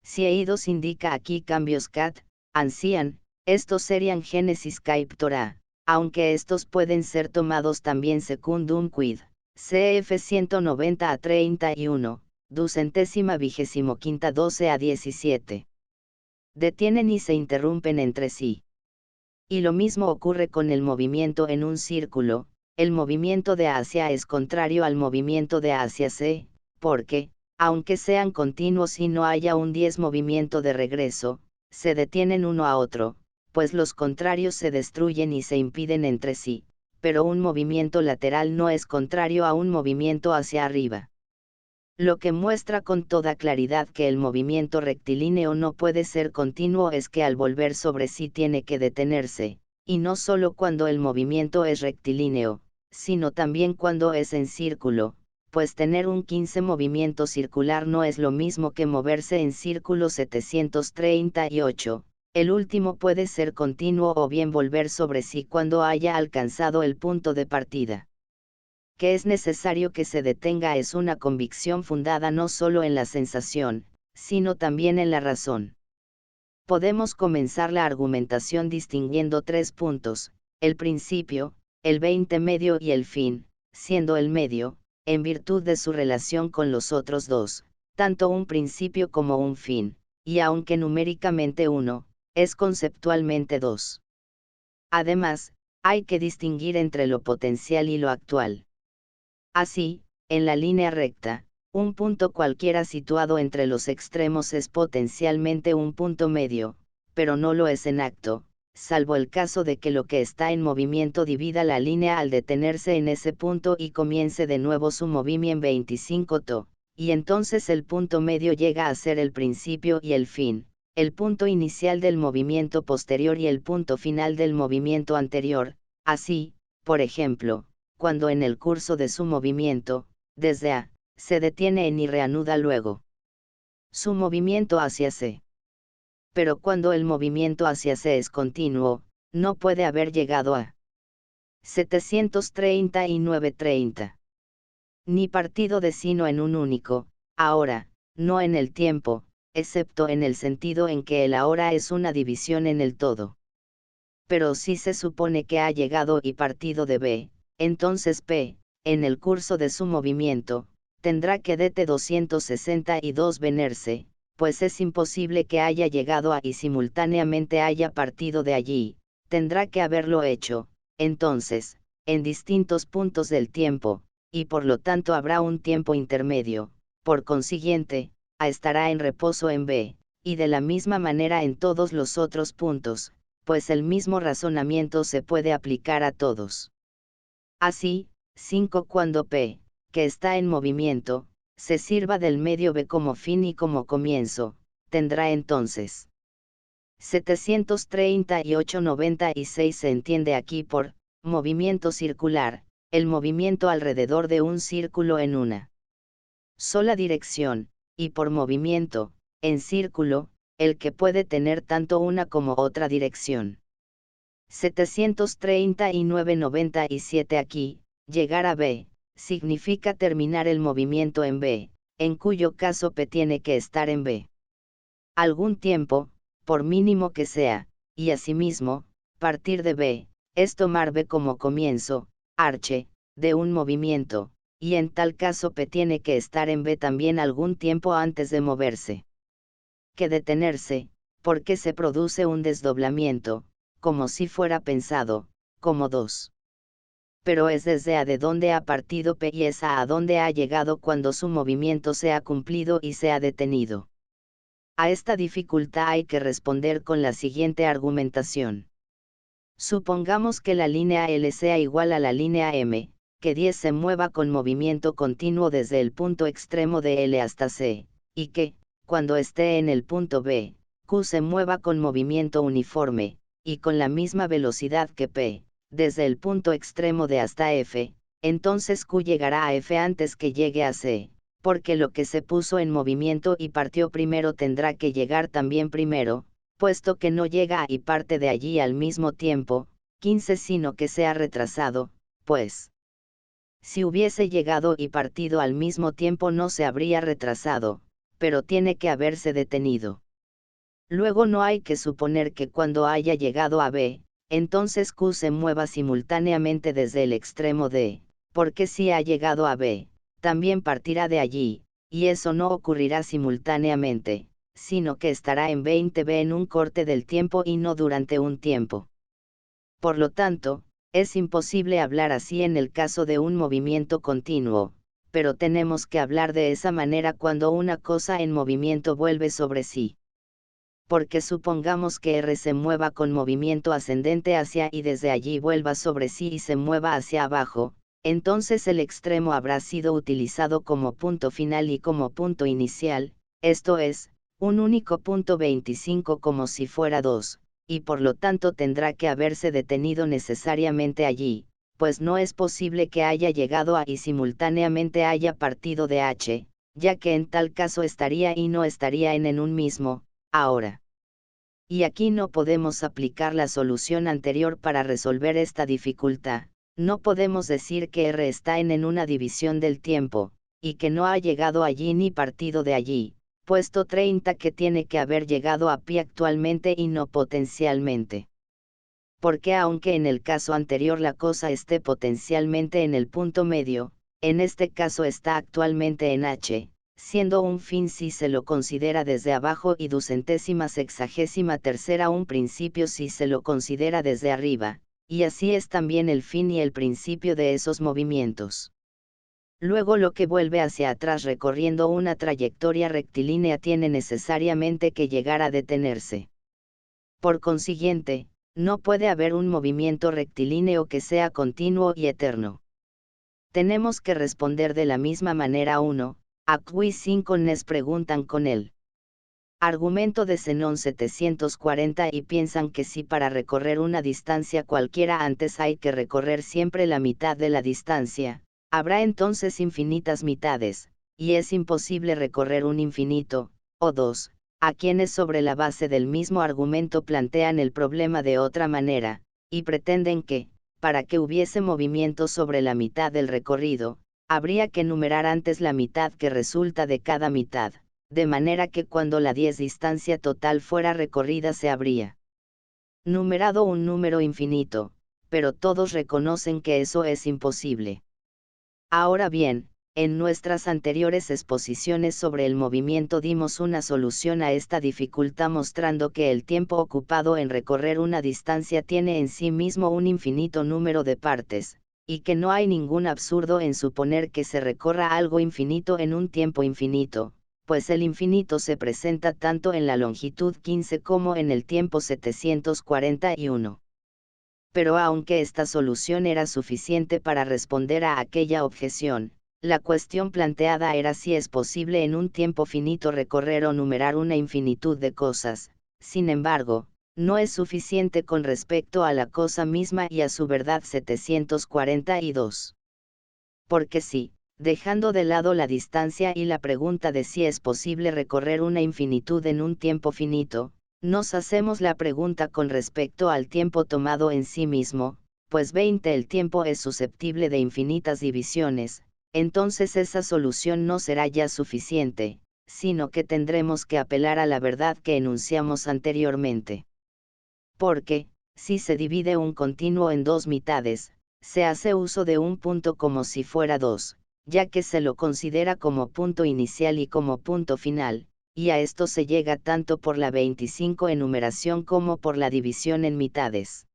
Si eidos indica aquí cambios cat, ancian, estos serían génesis kai ptora, aunque estos pueden ser tomados también secundum quid, cf 190 a 31. 225 12 a 17. Detienen y se interrumpen entre sí. Y lo mismo ocurre con el movimiento en un círculo, el movimiento de hacia es contrario al movimiento de hacia C, porque, aunque sean continuos y no haya un 10 movimiento de regreso, se detienen uno a otro, pues los contrarios se destruyen y se impiden entre sí, pero un movimiento lateral no es contrario a un movimiento hacia arriba. Lo que muestra con toda claridad que el movimiento rectilíneo no puede ser continuo es que al volver sobre sí tiene que detenerse, y no solo cuando el movimiento es rectilíneo, sino también cuando es en círculo, pues tener un 15 movimiento circular no es lo mismo que moverse en círculo 738, el último puede ser continuo o bien volver sobre sí cuando haya alcanzado el punto de partida. Que es necesario que se detenga es una convicción fundada no solo en la sensación, sino también en la razón. Podemos comenzar la argumentación distinguiendo 3 puntos, el principio, el 20 medio y el fin, siendo el medio, en virtud de su relación con los otros dos, tanto un principio como un fin, y aunque numéricamente uno, es conceptualmente dos. Además, hay que distinguir entre lo potencial y lo actual. Así, en la línea recta, un punto cualquiera situado entre los extremos es potencialmente un punto medio, pero no lo es en acto, salvo el caso de que lo que está en movimiento divida la línea al detenerse en ese punto y comience de nuevo su movimiento 25 to, y entonces el punto medio llega a ser el principio y el fin, el punto inicial del movimiento posterior y el punto final del movimiento anterior. Así, por ejemplo, cuando en el curso de su movimiento, desde A, se detiene en y reanuda luego su movimiento hacia C. Pero cuando el movimiento hacia C es continuo, no puede haber llegado a 739:30. Ni partido de sino en un único, ahora, no en el tiempo, excepto en el sentido en que el ahora es una división en el todo. Pero si se supone que ha llegado y partido de B, entonces P, en el curso de su movimiento, tendrá que dt 262 venerse, pues es imposible que haya llegado a y simultáneamente haya partido de allí, tendrá que haberlo hecho, entonces, en distintos puntos del tiempo, y por lo tanto habrá un tiempo intermedio, por consiguiente, A estará en reposo en B, y de la misma manera en todos los otros puntos, pues el mismo razonamiento se puede aplicar a todos. Así, 5 cuando P, que está en movimiento, se sirva del medio B como fin y como comienzo, tendrá entonces 738:96. Se entiende aquí por movimiento circular, el movimiento alrededor de un círculo en una sola dirección, y por movimiento, en círculo, el que puede tener tanto una como otra dirección. 739:97. Aquí, llegar a B, significa terminar el movimiento en B, en cuyo caso P tiene que estar en B algún tiempo, por mínimo que sea, y asimismo, partir de B, es tomar B como comienzo, arche, de un movimiento, y en tal caso P tiene que estar en B también algún tiempo antes de moverse. Que detenerse, porque se produce un desdoblamiento, como si fuera pensado, como 2. Pero es desde A de donde ha partido P y es a donde ha llegado cuando su movimiento se ha cumplido y se ha detenido. A esta dificultad hay que responder con la siguiente argumentación. Supongamos que la línea L sea igual a la línea M, que 10 se mueva con movimiento continuo desde el punto extremo de L hasta C, y que, cuando esté en el punto B, Q se mueva con movimiento uniforme, y con la misma velocidad que P, desde el punto extremo de hasta F, entonces Q llegará a F antes que llegue a C, porque lo que se puso en movimiento y partió primero tendrá que llegar también primero, puesto que no llega a y parte de allí al mismo tiempo, 15 sino que se ha retrasado, pues, si hubiese llegado y partido al mismo tiempo no se habría retrasado, pero tiene que haberse detenido. Luego no hay que suponer que cuando haya llegado a B, entonces Q se mueva simultáneamente desde el extremo D, porque si ha llegado a B, también partirá de allí, y eso no ocurrirá simultáneamente, sino que estará en 20B en un corte del tiempo y no durante un tiempo. Por lo tanto, es imposible hablar así en el caso de un movimiento continuo, pero tenemos que hablar de esa manera cuando una cosa en movimiento vuelve sobre sí. Porque supongamos que R se mueva con movimiento ascendente hacia y desde allí vuelva sobre sí y se mueva hacia abajo, entonces el extremo habrá sido utilizado como punto final y como punto inicial, esto es, un único punto 25 como si fuera 2, y por lo tanto tendrá que haberse detenido necesariamente allí, pues no es posible que haya llegado a y simultáneamente haya partido de H, ya que en tal caso estaría y no estaría en un mismo, ahora. Y aquí no podemos aplicar la solución anterior para resolver esta dificultad. No podemos decir que R está en una división del tiempo, y que no ha llegado allí ni partido de allí, puesto 30 que tiene que haber llegado a pi actualmente y no potencialmente. Porque aunque en el caso anterior la cosa esté potencialmente en el punto medio, en este caso está actualmente en h, siendo un fin si se lo considera desde abajo y 263 un principio si se lo considera desde arriba, y así es también el fin y el principio de esos movimientos. Luego lo que vuelve hacia atrás recorriendo una trayectoria rectilínea tiene necesariamente que llegar a detenerse. Por consiguiente, no puede haber un movimiento rectilíneo que sea continuo y eterno. Tenemos que responder de la misma manera 1, a cui 5 nes preguntan con él. Argumento de Zenón 740 y piensan que si para recorrer una distancia cualquiera antes hay que recorrer siempre la mitad de la distancia, habrá entonces infinitas mitades, y es imposible recorrer un infinito, o dos, a quienes sobre la base del mismo argumento plantean el problema de otra manera, y pretenden que, para que hubiese movimiento sobre la mitad del recorrido, habría que numerar antes la mitad que resulta de cada mitad, de manera que cuando la distancia total fuera recorrida se habría numerado un número infinito, pero todos reconocen que eso es imposible. Ahora bien, en nuestras anteriores exposiciones sobre el movimiento dimos una solución a esta dificultad mostrando que el tiempo ocupado en recorrer una distancia tiene en sí mismo un infinito número de partes, y que no hay ningún absurdo en suponer que se recorra algo infinito en un tiempo infinito, pues el infinito se presenta tanto en la longitud 15 como en el tiempo 741. Pero aunque esta solución era suficiente para responder a aquella objeción, la cuestión planteada era si es posible en un tiempo finito recorrer o numerar una infinitud de cosas. Sin embargo, no es suficiente con respecto a la cosa misma y a su verdad 742. Porque si, dejando de lado la distancia y la pregunta de si es posible recorrer una infinitud en un tiempo finito, nos hacemos la pregunta con respecto al tiempo tomado en sí mismo, pues 20 el tiempo es susceptible de infinitas divisiones, entonces esa solución no será ya suficiente, sino que tendremos que apelar a la verdad que enunciamos anteriormente. Porque, si se divide un continuo en dos mitades, se hace uso de un punto como si fuera dos, ya que se lo considera como punto inicial y como punto final, y a esto se llega tanto por la 25 enumeración como por la división en mitades.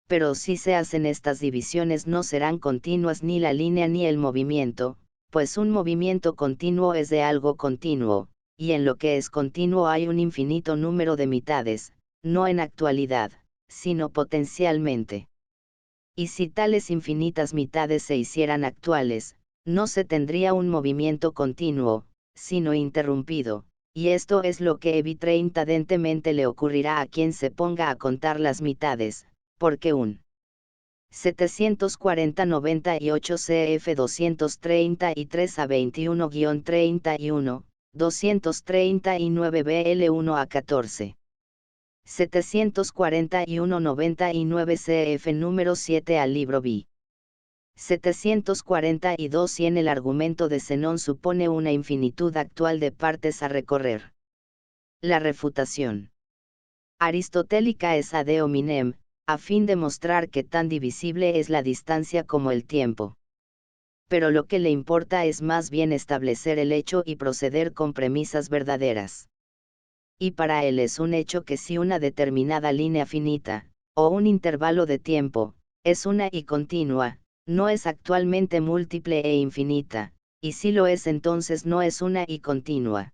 Pero si se hacen estas divisiones no serán continuas ni la línea ni el movimiento, pues un movimiento continuo es de algo continuo, y en lo que es continuo hay un infinito número de mitades, no en actualidad, sino potencialmente. Y si tales infinitas mitades se hicieran actuales, no se tendría un movimiento continuo, sino interrumpido, y esto es lo que evidentemente le ocurrirá a quien se ponga a contar las mitades, porque un 740-98 CF 233 a 21-31, 239 BL1 a 14. 741-99 CF número 7 al libro B. 742 y en el argumento de Zenón supone una infinitud actual de partes a recorrer. La refutación aristotélica es ad hominem, a fin de mostrar que tan divisible es la distancia como el tiempo. Pero lo que le importa es más bien establecer el hecho y proceder con premisas verdaderas. Y para él es un hecho que si una determinada línea finita, o un intervalo de tiempo, es una y continua, no es actualmente múltiple e infinita, y si lo es entonces no es una y continua.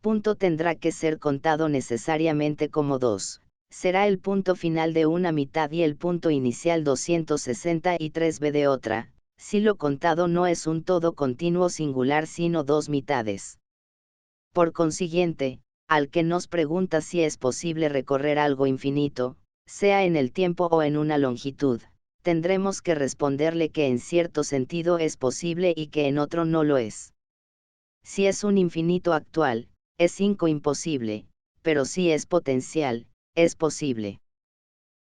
Punto tendrá que ser contado necesariamente como dos, será el punto final de una mitad y el punto inicial 263b de otra, si lo contado no es un todo continuo singular sino dos mitades. Por consiguiente, al que nos pregunta si es posible recorrer algo infinito, sea en el tiempo o en una longitud, tendremos que responderle que en cierto sentido es posible y que en otro no lo es. Si es un infinito actual, es 5 imposible, pero si es potencial, es posible.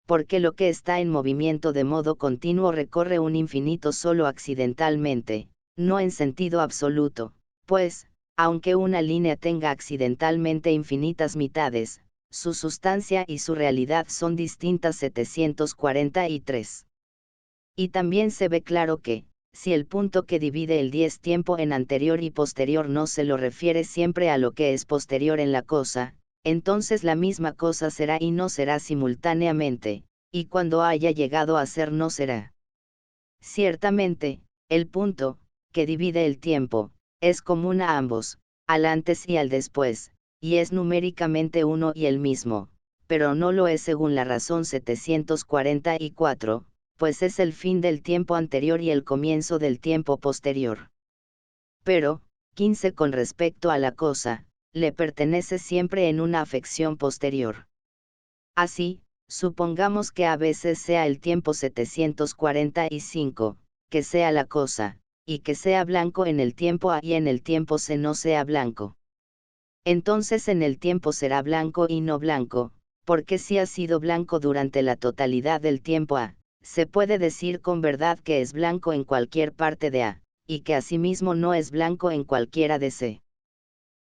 Porque lo que está en movimiento de modo continuo recorre un infinito solo accidentalmente, no en sentido absoluto, pues, aunque una línea tenga accidentalmente infinitas mitades, su sustancia y su realidad son distintas. 743. Y también se ve claro que, si el punto que divide el 10 tiempo en anterior y posterior no se lo refiere siempre a lo que es posterior en la cosa, entonces la misma cosa será y no será simultáneamente, y cuando haya llegado a ser no será. Ciertamente, el punto, que divide el tiempo, es común a ambos, al antes y al después, y es numéricamente uno y el mismo, pero no lo es según la razón 744, pues es el fin del tiempo anterior y el comienzo del tiempo posterior. Pero, 15 con respecto a la cosa, le pertenece siempre en una afección posterior. Así, supongamos que a veces sea el tiempo 745, que sea la cosa, y que sea blanco en el tiempo A y en el tiempo C no sea blanco. Entonces en el tiempo será blanco y no blanco, porque si ha sido blanco durante la totalidad del tiempo A, se puede decir con verdad que es blanco en cualquier parte de A, y que asimismo no es blanco en cualquiera de C.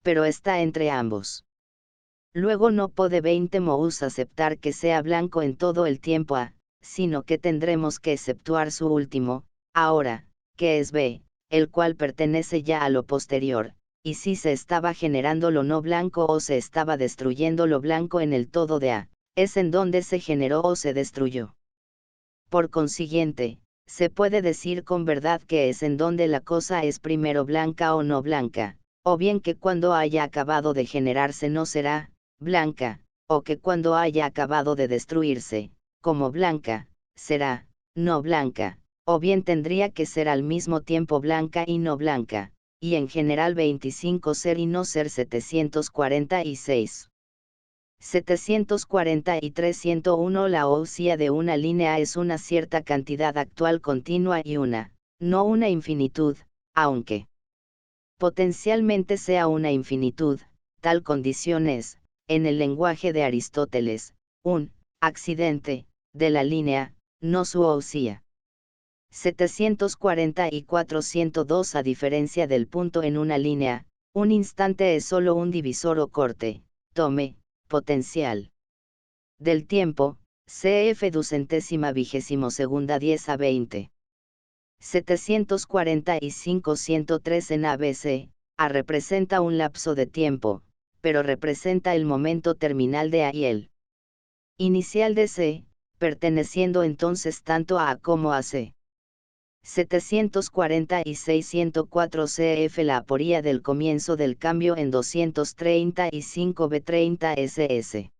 Pero está entre ambos. Luego no podemos aceptar que sea blanco en todo el tiempo A, sino que tendremos que exceptuar su último, ahora, que es B, el cual pertenece ya a lo posterior, y si se estaba generando lo no blanco o se estaba destruyendo lo blanco en el todo de A, es en donde se generó o se destruyó. Por consiguiente, se puede decir con verdad que es en donde la cosa es primero blanca o no blanca, o bien que cuando haya acabado de generarse no será blanca, o que cuando haya acabado de destruirse, como blanca, será no blanca, o bien tendría que ser al mismo tiempo blanca y no blanca, y en general 25 ser y no ser. 746. 743. 101. La ousia de una línea es una cierta cantidad actual continua y no una infinitud, aunque potencialmente sea una infinitud. Tal condición es, en el lenguaje de Aristóteles, un accidente de la línea, no su ousia. 744. 102. A diferencia del punto en una línea, un instante es solo un divisor o corte, tome, potencial del tiempo, cf. 222 10 a 20. 745. 103. En ABC, A representa un lapso de tiempo, pero representa el momento terminal de A y el inicial de C, perteneciendo entonces tanto a A como a C. 746. 104. cf. La aporía del comienzo del cambio en 235 B30 SS.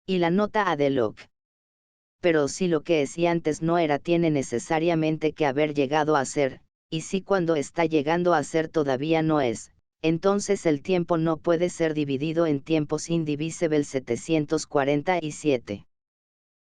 Y la nota A de Locke. Pero si lo que es y antes no era tiene necesariamente que haber llegado a ser, y si cuando está llegando a ser todavía no es, entonces el tiempo no puede ser dividido en tiempos indivisibles. 747.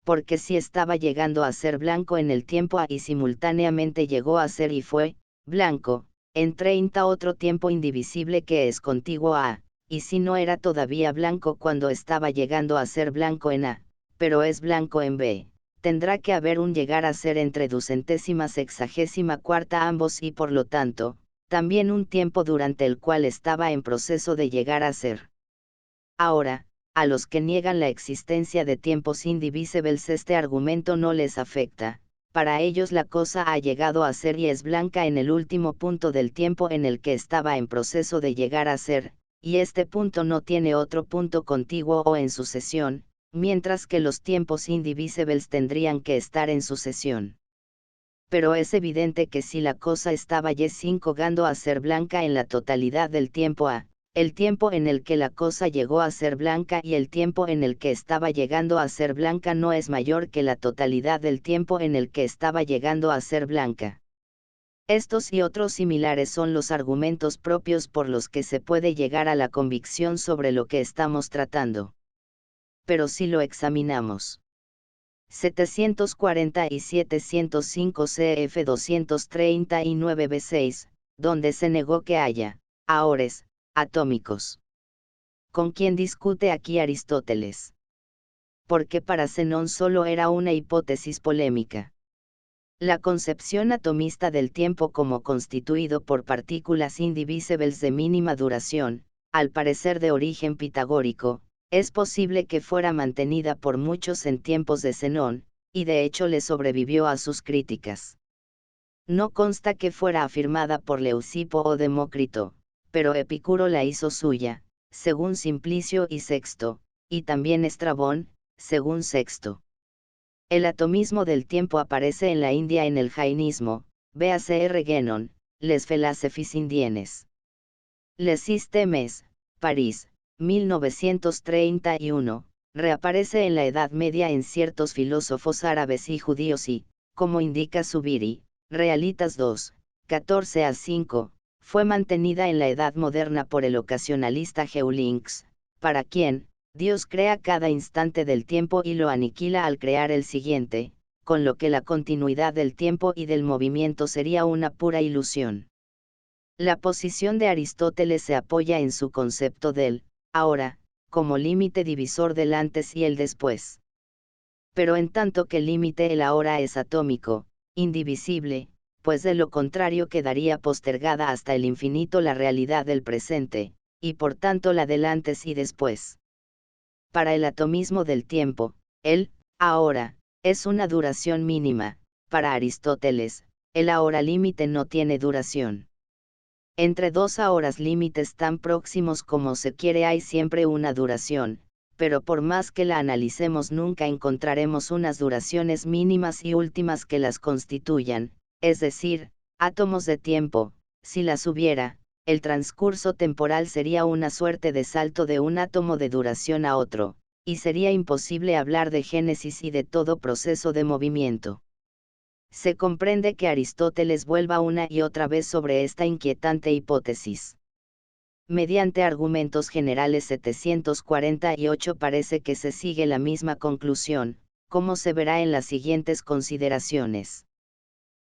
Porque si estaba llegando a ser blanco en el tiempo A y simultáneamente llegó a ser y fue blanco, en 30 otro tiempo indivisible que es contiguo a A, y si no era todavía blanco cuando estaba llegando a ser blanco en A, pero es blanco en B, tendrá que haber un llegar a ser entre 264 ambos y por lo tanto, también un tiempo durante el cual estaba en proceso de llegar a ser. Ahora, a los que niegan la existencia de tiempos indivisibles este argumento no les afecta, para ellos la cosa ha llegado a ser y es blanca en el último punto del tiempo en el que estaba en proceso de llegar a ser, y este punto no tiene otro punto contiguo o en sucesión, mientras que los tiempos indivisibles tendrían que estar en sucesión. Pero es evidente que si la cosa estaba ya llegando a ser blanca en la totalidad del tiempo A, el tiempo en el que la cosa llegó a ser blanca y el tiempo en el que estaba llegando a ser blanca no es mayor que la totalidad del tiempo en el que estaba llegando a ser blanca. Estos y otros similares son los argumentos propios por los que se puede llegar a la convicción sobre lo que estamos tratando. Pero si lo examinamos. 747. 105 cf. 239 B6, donde se negó que haya ahores atómicos. ¿Con quién discute aquí Aristóteles? Porque para Zenón solo era una hipótesis polémica. La concepción atomista del tiempo como constituido por partículas indivisibles de mínima duración, al parecer de origen pitagórico, es posible que fuera mantenida por muchos en tiempos de Zenón, y de hecho le sobrevivió a sus críticas. No consta que fuera afirmada por Leucipo o Demócrito, pero Epicuro la hizo suya, según Simplicio y Sexto, y también Estrabón, según Sexto. El atomismo del tiempo aparece en la India en el jainismo, véase R. Guénon, Les Philosophies Indiennes. Les Systemes, París, 1931, reaparece en la Edad Media en ciertos filósofos árabes y judíos y, como indica Zubiri, Realitas 2, 14-5, fue mantenida en la Edad Moderna por el ocasionalista Geulinx, para quien, Dios crea cada instante del tiempo y lo aniquila al crear el siguiente, con lo que la continuidad del tiempo y del movimiento sería una pura ilusión. La posición de Aristóteles se apoya en su concepto del ahora, como límite divisor del antes y el después. Pero en tanto que el límite el ahora es atómico, indivisible, pues de lo contrario quedaría postergada hasta el infinito la realidad del presente, y por tanto la del antes y después. Para el atomismo del tiempo, el ahora es una duración mínima. Para Aristóteles, el ahora límite no tiene duración. Entre dos horas límites tan próximos como se quiere hay siempre una duración, pero por más que la analicemos nunca encontraremos unas duraciones mínimas y últimas que las constituyan, es decir, átomos de tiempo. Si las hubiera, el transcurso temporal sería una suerte de salto de un átomo de duración a otro, y sería imposible hablar de génesis y de todo proceso de movimiento. Se comprende que Aristóteles vuelva una y otra vez sobre esta inquietante hipótesis. Mediante argumentos generales 748 parece que se sigue la misma conclusión, como se verá en las siguientes consideraciones.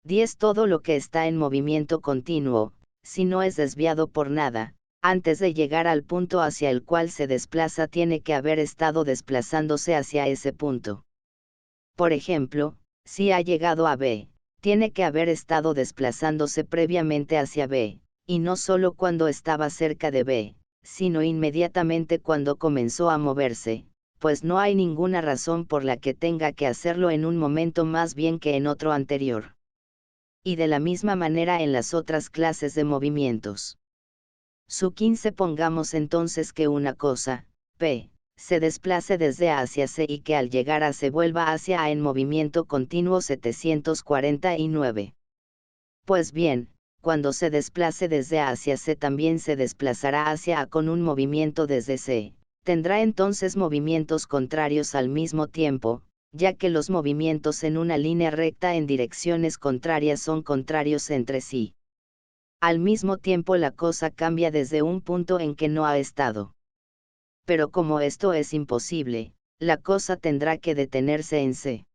10. Todo lo que está en movimiento continuo, si no es desviado por nada, antes de llegar al punto hacia el cual se desplaza tiene que haber estado desplazándose hacia ese punto. Por ejemplo, si ha llegado a B, tiene que haber estado desplazándose previamente hacia B, y no solo cuando estaba cerca de B, sino inmediatamente cuando comenzó a moverse, pues no hay ninguna razón por la que tenga que hacerlo en un momento más bien que en otro anterior. Y de la misma manera en las otras clases de movimientos. Su 15. Pongamos entonces que una cosa, P, se desplace desde A hacia C y que al llegar a C vuelva hacia A en movimiento continuo 749. Pues bien, cuando se desplace desde A hacia C también se desplazará hacia A con un movimiento desde C, tendrá entonces movimientos contrarios al mismo tiempo, ya que los movimientos en una línea recta en direcciones contrarias son contrarios entre sí. Al mismo tiempo la cosa cambia desde un punto en que no ha estado. Pero como esto es imposible, la cosa tendrá que detenerse en C.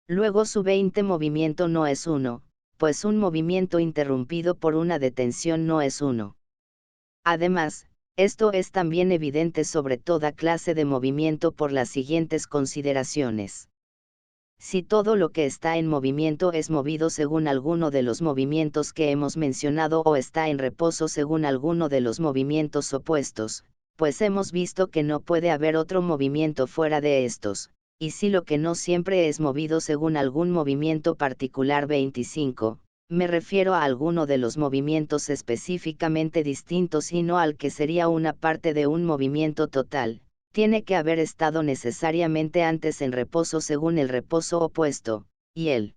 Luego su 20 movimiento no es uno, pues un movimiento interrumpido por una detención no es uno. Además, esto es también evidente sobre toda clase de movimiento por las siguientes consideraciones. Si todo lo que está en movimiento es movido según alguno de los movimientos que hemos mencionado o está en reposo según alguno de los movimientos opuestos, pues hemos visto que no puede haber otro movimiento fuera de estos, y si lo que no siempre es movido según algún movimiento particular 25, me refiero a alguno de los movimientos específicamente distintos y no al que sería una parte de un movimiento total, tiene que haber estado necesariamente antes en reposo según el reposo opuesto, y el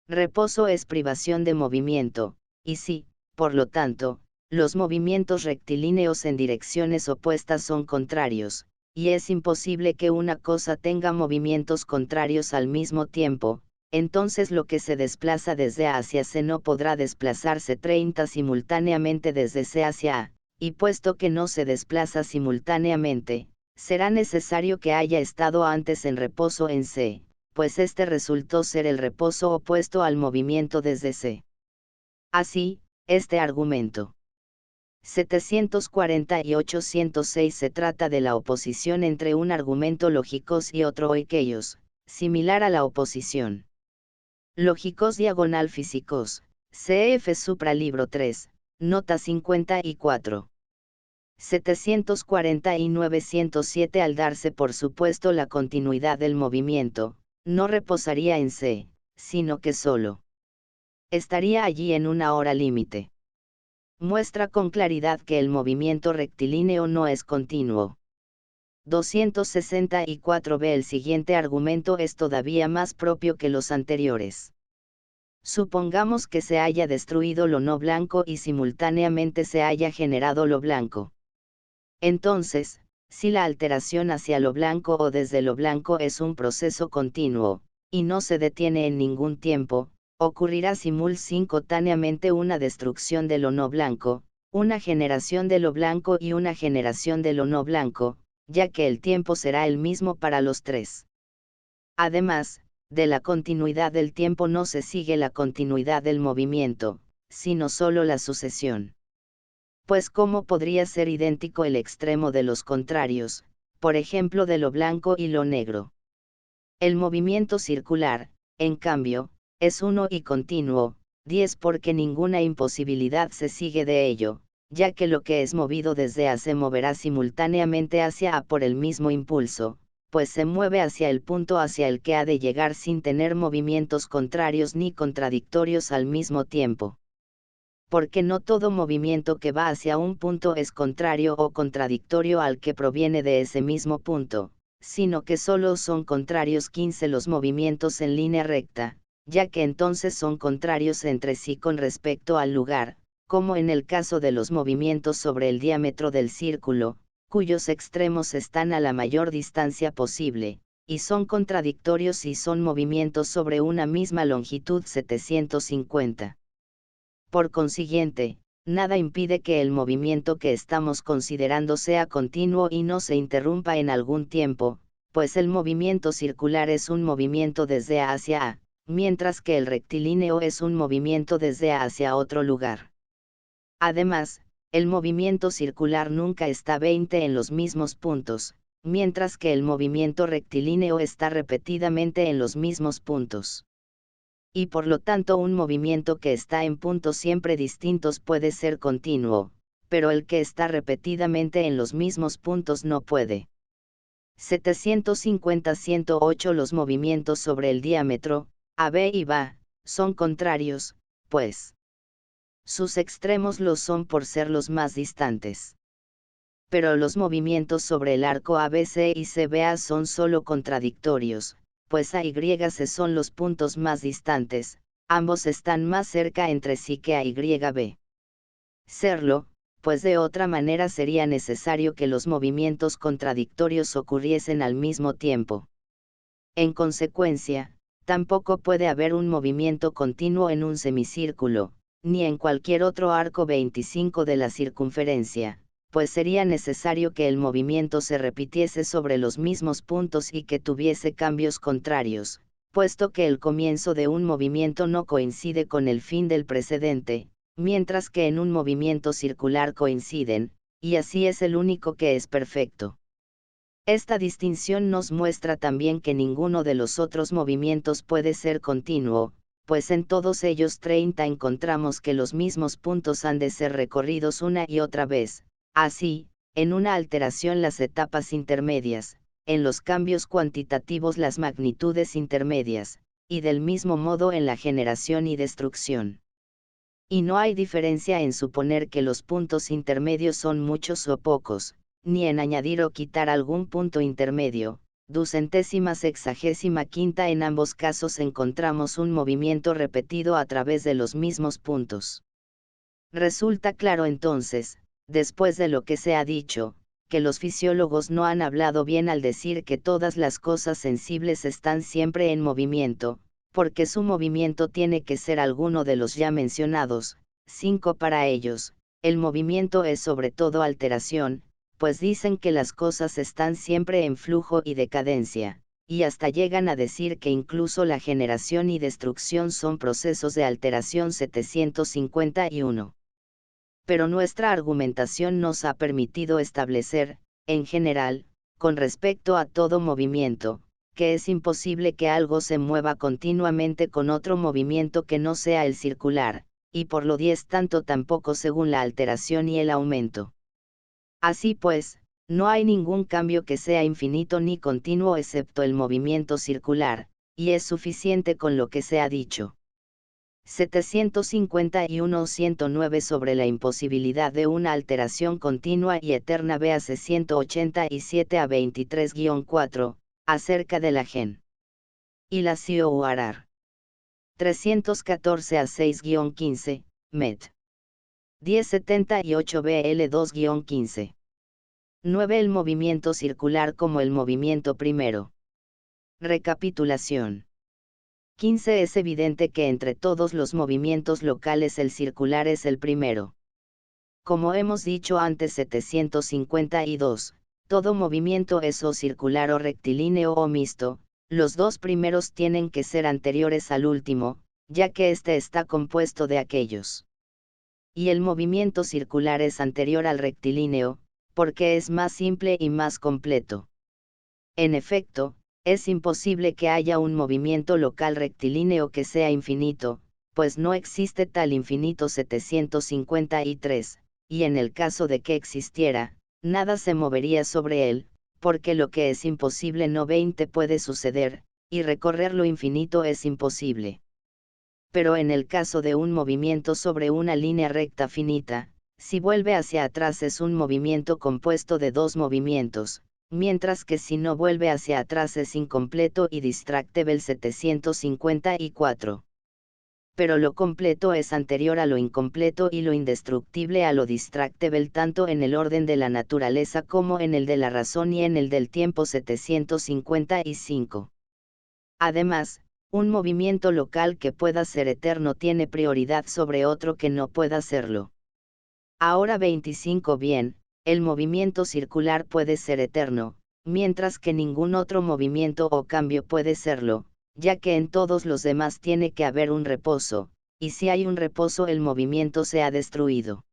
reposo es privación de movimiento, y si, por lo tanto, los movimientos rectilíneos en direcciones opuestas son contrarios, y es imposible que una cosa tenga movimientos contrarios al mismo tiempo, entonces lo que se desplaza desde A hacia C no podrá desplazarse 30 simultáneamente desde C hacia A, y puesto que no se desplaza simultáneamente, será necesario que haya estado antes en reposo en C, pues este resultó ser el reposo opuesto al movimiento desde C. Así, este argumento 748-106 se trata de la oposición entre un argumento lógicos y otro oikeios, similar a la oposición Lógicos diagonal físicos, CF Supra libro 3, nota 54. 740 y 907. Al darse por supuesto la continuidad del movimiento, no reposaría en C, sino que solo estaría allí en una hora límite. Muestra con claridad que el movimiento rectilíneo no es continuo. 264b. El siguiente argumento es todavía más propio que los anteriores. Supongamos que se haya destruido lo no blanco y simultáneamente se haya generado lo blanco. Entonces, si la alteración hacia lo blanco o desde lo blanco es un proceso continuo, y no se detiene en ningún tiempo, ocurrirá simultáneamente una destrucción de lo no blanco, una generación de lo blanco y una generación de lo no blanco, ya que el tiempo será el mismo para los tres. Además, de la continuidad del tiempo no se sigue la continuidad del movimiento, sino solo la sucesión. Pues ¿cómo podría ser idéntico el extremo de los contrarios, por ejemplo de lo blanco y lo negro? El movimiento circular, en cambio, es uno y continuo, 10 porque ninguna imposibilidad se sigue de ello, ya que lo que es movido desde A se moverá simultáneamente hacia A por el mismo impulso, pues se mueve hacia el punto hacia el que ha de llegar sin tener movimientos contrarios ni contradictorios al mismo tiempo. Porque no todo movimiento que va hacia un punto es contrario o contradictorio al que proviene de ese mismo punto, sino que solo son contrarios 15 los movimientos en línea recta, ya que entonces son contrarios entre sí con respecto al lugar, como en el caso de los movimientos sobre el diámetro del círculo, cuyos extremos están a la mayor distancia posible, y son contradictorios si son movimientos sobre una misma longitud 750. Por consiguiente, nada impide que el movimiento que estamos considerando sea continuo y no se interrumpa en algún tiempo, pues el movimiento circular es un movimiento desde A hacia A, mientras que el rectilíneo es un movimiento desde A hacia otro lugar. Además, el movimiento circular nunca está 20 en los mismos puntos, mientras que el movimiento rectilíneo está repetidamente en los mismos puntos. Y por lo tanto un movimiento que está en puntos siempre distintos puede ser continuo, pero el que está repetidamente en los mismos puntos no puede. 750-108. Los movimientos sobre el diámetro, AB y BA, son contrarios, pues sus extremos lo son por ser los más distantes. Pero los movimientos sobre el arco ABC y CBA son solo contradictorios, pues A y C son los puntos más distantes, ambos están más cerca entre sí que A y B. Serlo, pues de otra manera sería necesario que los movimientos contradictorios ocurriesen al mismo tiempo. En consecuencia, tampoco puede haber un movimiento continuo en un semicírculo, ni en cualquier otro arco 25 de la circunferencia, pues sería necesario que el movimiento se repitiese sobre los mismos puntos y que tuviese cambios contrarios, puesto que el comienzo de un movimiento no coincide con el fin del precedente, mientras que en un movimiento circular coinciden, y así es el único que es perfecto. Esta distinción nos muestra también que ninguno de los otros movimientos puede ser continuo, pues en todos ellos 30 encontramos que los mismos puntos han de ser recorridos una y otra vez. Así, en una alteración las etapas intermedias, en los cambios cuantitativos las magnitudes intermedias, y del mismo modo en la generación y destrucción. Y no hay diferencia en suponer que los puntos intermedios son muchos o pocos, ni en añadir o quitar algún punto intermedio. 265. En ambos casos encontramos un movimiento repetido a través de los mismos puntos. Resulta claro entonces, después de lo que se ha dicho, que los fisiólogos no han hablado bien al decir que todas las cosas sensibles están siempre en movimiento, porque su movimiento tiene que ser alguno de los ya mencionados. 5. Para ellos, el movimiento es sobre todo alteración, pues dicen que las cosas están siempre en flujo y decadencia, y hasta llegan a decir que incluso la generación y destrucción son procesos de alteración. 751. Pero nuestra argumentación nos ha permitido establecer, en general, con respecto a todo movimiento, que es imposible que algo se mueva continuamente con otro movimiento que no sea el circular, y por lo 10 tanto tampoco según la alteración y el aumento. Así pues, no hay ningún cambio que sea infinito ni continuo excepto el movimiento circular, y es suficiente con lo que se ha dicho. 751-109 sobre la imposibilidad de una alteración continua y eterna. Véase 187-23-4, acerca de la gen. Y la CIOUARAR. 314-6-15, Met. 1078 BL2-15. 9. El movimiento circular como el movimiento primero. Recapitulación. 15. Es evidente que entre todos los movimientos locales el circular es el primero. Como hemos dicho antes 752, todo movimiento es o circular o rectilíneo o mixto, los dos primeros tienen que ser anteriores al último, ya que éste está compuesto de aquellos. Y el movimiento circular es anterior al rectilíneo, porque es más simple y más completo. En efecto, es imposible que haya un movimiento local rectilíneo que sea infinito, pues no existe tal infinito 753, y en el caso de que existiera, nada se movería sobre él, porque lo que es imposible no 20 puede suceder, y recorrer lo infinito es imposible. Pero en el caso de un movimiento sobre una línea recta finita, si vuelve hacia atrás es un movimiento compuesto de dos movimientos, mientras que si no vuelve hacia atrás es incompleto y distractible 754. Pero lo completo es anterior a lo incompleto y lo indestructible a lo distractible tanto en el orden de la naturaleza como en el de la razón y en el del tiempo 755. Además, un movimiento local que pueda ser eterno tiene prioridad sobre otro que no pueda serlo. Ahora 25. Bien, el movimiento circular puede ser eterno, mientras que ningún otro movimiento o cambio puede serlo, ya que en todos los demás tiene que haber un reposo, y si hay un reposo el movimiento se ha destruido.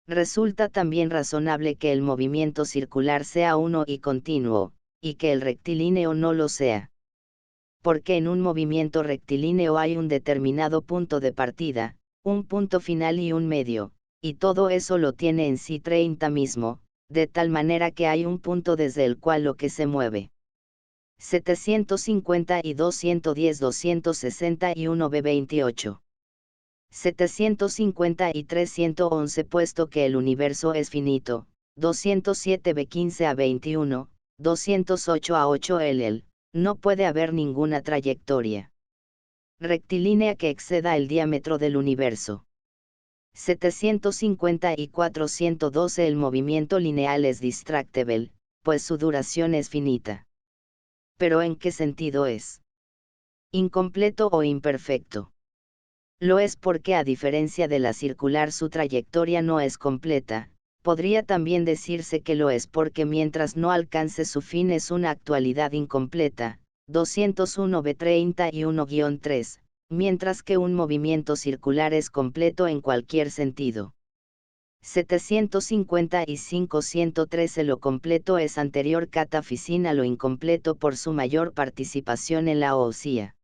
Resulta también razonable que el movimiento circular sea uno y continuo, y que el rectilíneo no lo sea. Porque en un movimiento rectilíneo hay un determinado punto de partida, un punto final y un medio, y todo eso lo tiene en sí 30 mismo, de tal manera que hay un punto desde el cual lo que se mueve. 752 110 261 B28. 753 111 puesto que el universo es finito, 207 B15 a 21, 208 a 8 LL, no puede haber ninguna trayectoria rectilínea que exceda el diámetro del universo. 754 112 El movimiento lineal es distractible, pues su duración es finita. ¿Pero en qué sentido es? ¿Incompleto o imperfecto? Lo es porque a diferencia de la circular su trayectoria no es completa. Podría también decirse que lo es porque mientras no alcance su fin es una actualidad incompleta, 201 B31-3, mientras que un movimiento circular es completo en cualquier sentido. 755-113 Lo completo es anterior catafisín a lo incompleto por su mayor participación en la ousia.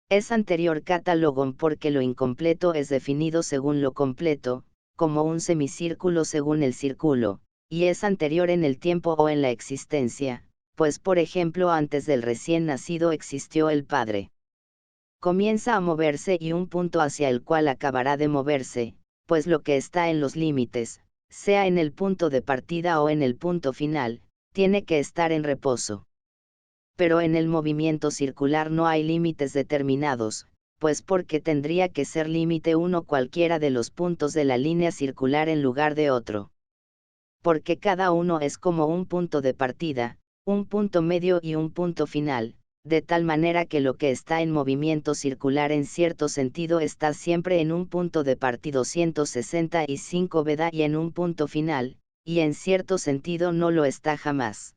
Es anterior catalogón porque lo incompleto es definido según lo completo, como un semicírculo según el círculo, y es anterior en el tiempo o en la existencia, pues por ejemplo antes del recién nacido existió el padre. Comienza a moverse y un punto hacia el cual acabará de moverse, pues lo que está en los límites, sea en el punto de partida o en el punto final, tiene que estar en reposo. Pero en el movimiento circular no hay límites determinados, pues porque tendría que ser límite uno cualquiera de los puntos de la línea circular en lugar de otro. Porque cada uno es como un punto de partida, un punto medio y un punto final, de tal manera que lo que está en movimiento circular en cierto sentido está siempre en un punto de partida 165 veda y en un punto final, y en cierto sentido no lo está jamás.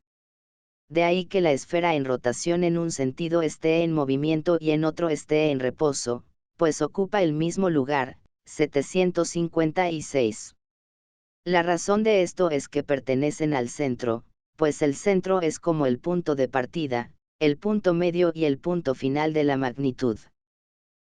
De ahí que la esfera en rotación en un sentido esté en movimiento y en otro esté en reposo, pues ocupa el mismo lugar. 756. La razón de esto es que pertenecen al centro, pues el centro es como el punto de partida, el punto medio y el punto final de la magnitud.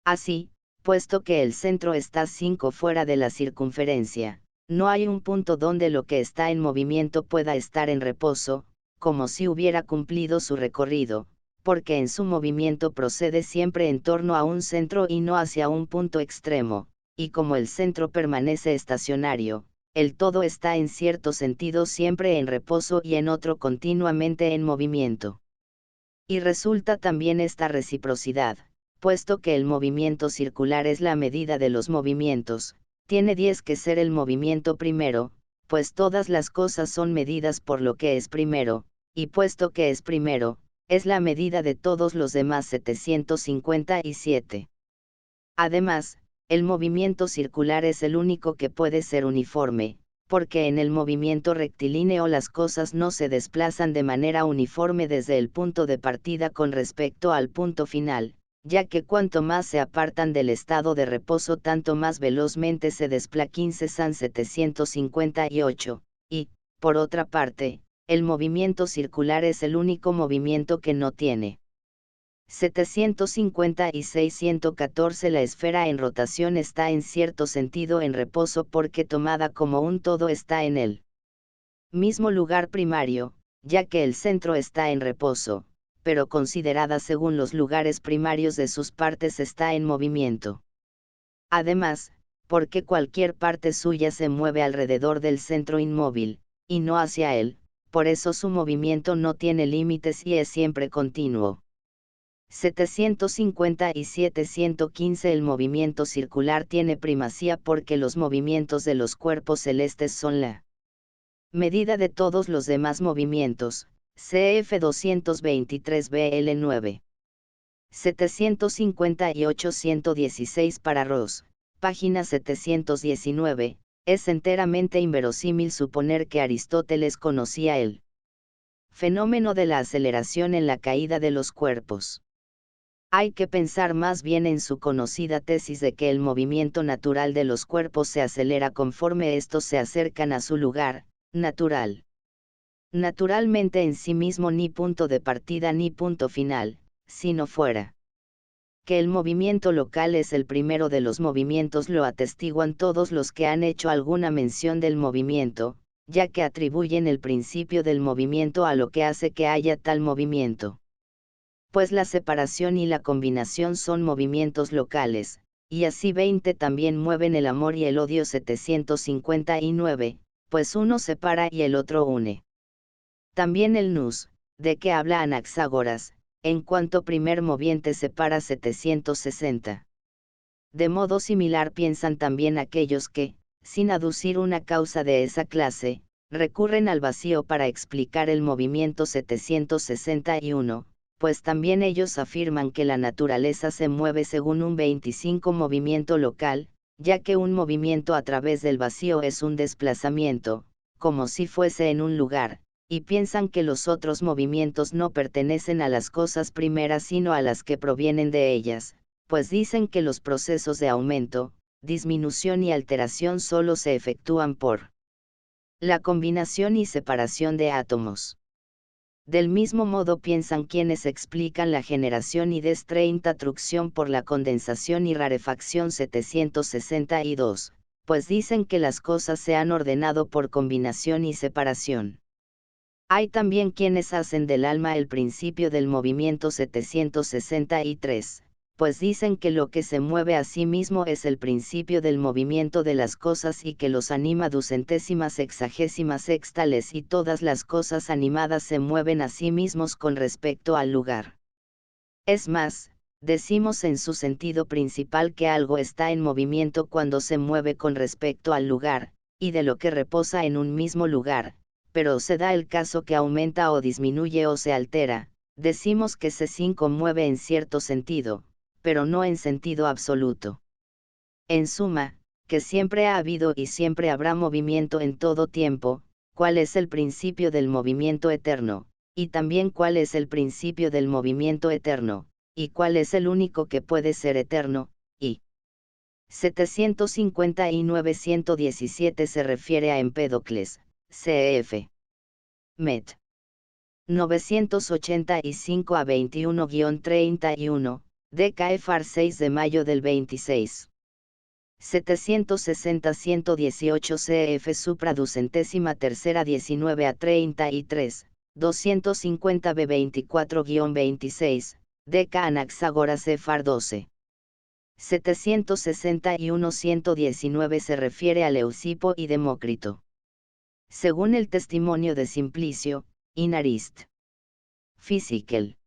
Así, puesto que el centro está 5 fuera de la circunferencia, no hay un punto donde lo que está en movimiento pueda estar en reposo, como si hubiera cumplido su recorrido, porque en su movimiento procede siempre en torno a un centro y no hacia un punto extremo, y como el centro permanece estacionario, el todo está en cierto sentido siempre en reposo y en otro continuamente en movimiento. Y resulta también esta reciprocidad, puesto que el movimiento circular es la medida de los movimientos, tiene 10 que ser el movimiento primero, pues todas las cosas son medidas por lo que es primero, y puesto que es primero, es la medida de todos los demás 757. Además, el movimiento circular es el único que puede ser uniforme, porque en el movimiento rectilíneo las cosas no se desplazan de manera uniforme desde el punto de partida con respecto al punto final, ya que cuanto más se apartan del estado de reposo tanto más velozmente se desplazan. 15 San 758, y, por otra parte, el movimiento circular es el único movimiento que no tiene. 756 114 La esfera en rotación está en cierto sentido en reposo porque tomada como un todo está en el mismo lugar primario, ya que el centro está en reposo, pero considerada según los lugares primarios de sus partes está en movimiento. Además, porque cualquier parte suya se mueve alrededor del centro inmóvil, y no hacia él, por eso su movimiento no tiene límites y es siempre continuo. 757 115 El movimiento circular tiene primacía porque los movimientos de los cuerpos celestes son la medida de todos los demás movimientos, cf 223 BL 9. 758 116 Para Ross, página 719, es enteramente inverosímil suponer que Aristóteles conocía el fenómeno de la aceleración en la caída de los cuerpos. Hay que pensar más bien en su conocida tesis de que el movimiento natural de los cuerpos se acelera conforme estos se acercan a su lugar natural. Naturalmente en sí mismo ni punto de partida ni punto final, sino fuera. Que el movimiento local es el primero de los movimientos lo atestiguan todos los que han hecho alguna mención del movimiento, ya que atribuyen el principio del movimiento a lo que hace que haya tal movimiento. Pues la separación y la combinación son movimientos locales, y así 20 también mueven el amor y el odio. 759, pues uno separa y el otro une. También el nous, de que habla Anaxágoras, en cuanto primer moviente separa. 760. De modo similar piensan también aquellos que, sin aducir una causa de esa clase, recurren al vacío para explicar el movimiento. 761. Pues también ellos afirman que la naturaleza se mueve según un 25 movimiento local, ya que un movimiento a través del vacío es un desplazamiento, como si fuese en un lugar, y piensan que los otros movimientos no pertenecen a las cosas primeras sino a las que provienen de ellas, pues dicen que los procesos de aumento, disminución y alteración solo se efectúan por la combinación y separación de átomos. Del mismo modo piensan quienes explican la generación y destrucción por la condensación y rarefacción. 762, pues dicen que las cosas se han ordenado por combinación y separación. Hay también quienes hacen del alma el principio del movimiento. 763, pues dicen que lo que se mueve a sí mismo es el principio del movimiento de las cosas y que los anima 266 y todas las cosas animadas se mueven a sí mismos con respecto al lugar. Es más, decimos en su sentido principal que algo está en movimiento cuando se mueve con respecto al lugar, y de lo que reposa en un mismo lugar, pero se da el caso que aumenta o disminuye o se altera, decimos que C5 mueve en cierto sentido, pero no en sentido absoluto. En suma, que siempre ha habido y siempre habrá movimiento en todo tiempo, cuál es el principio del movimiento eterno, y también cuál es el principio del movimiento eterno, y cuál es el único que puede ser eterno, y 759 117 se refiere a Empédocles, cf. Met. 985 a 21-31, DKFAR 6 de mayo del 26. 760-118 CF Supra ducentésima tercera 19 a 33, 250 B 24-26, DK Anaxágora CFAR 12. 761-119 se refiere a Leucipo y Demócrito. Según el testimonio de Simplicio, Inarist. Physical.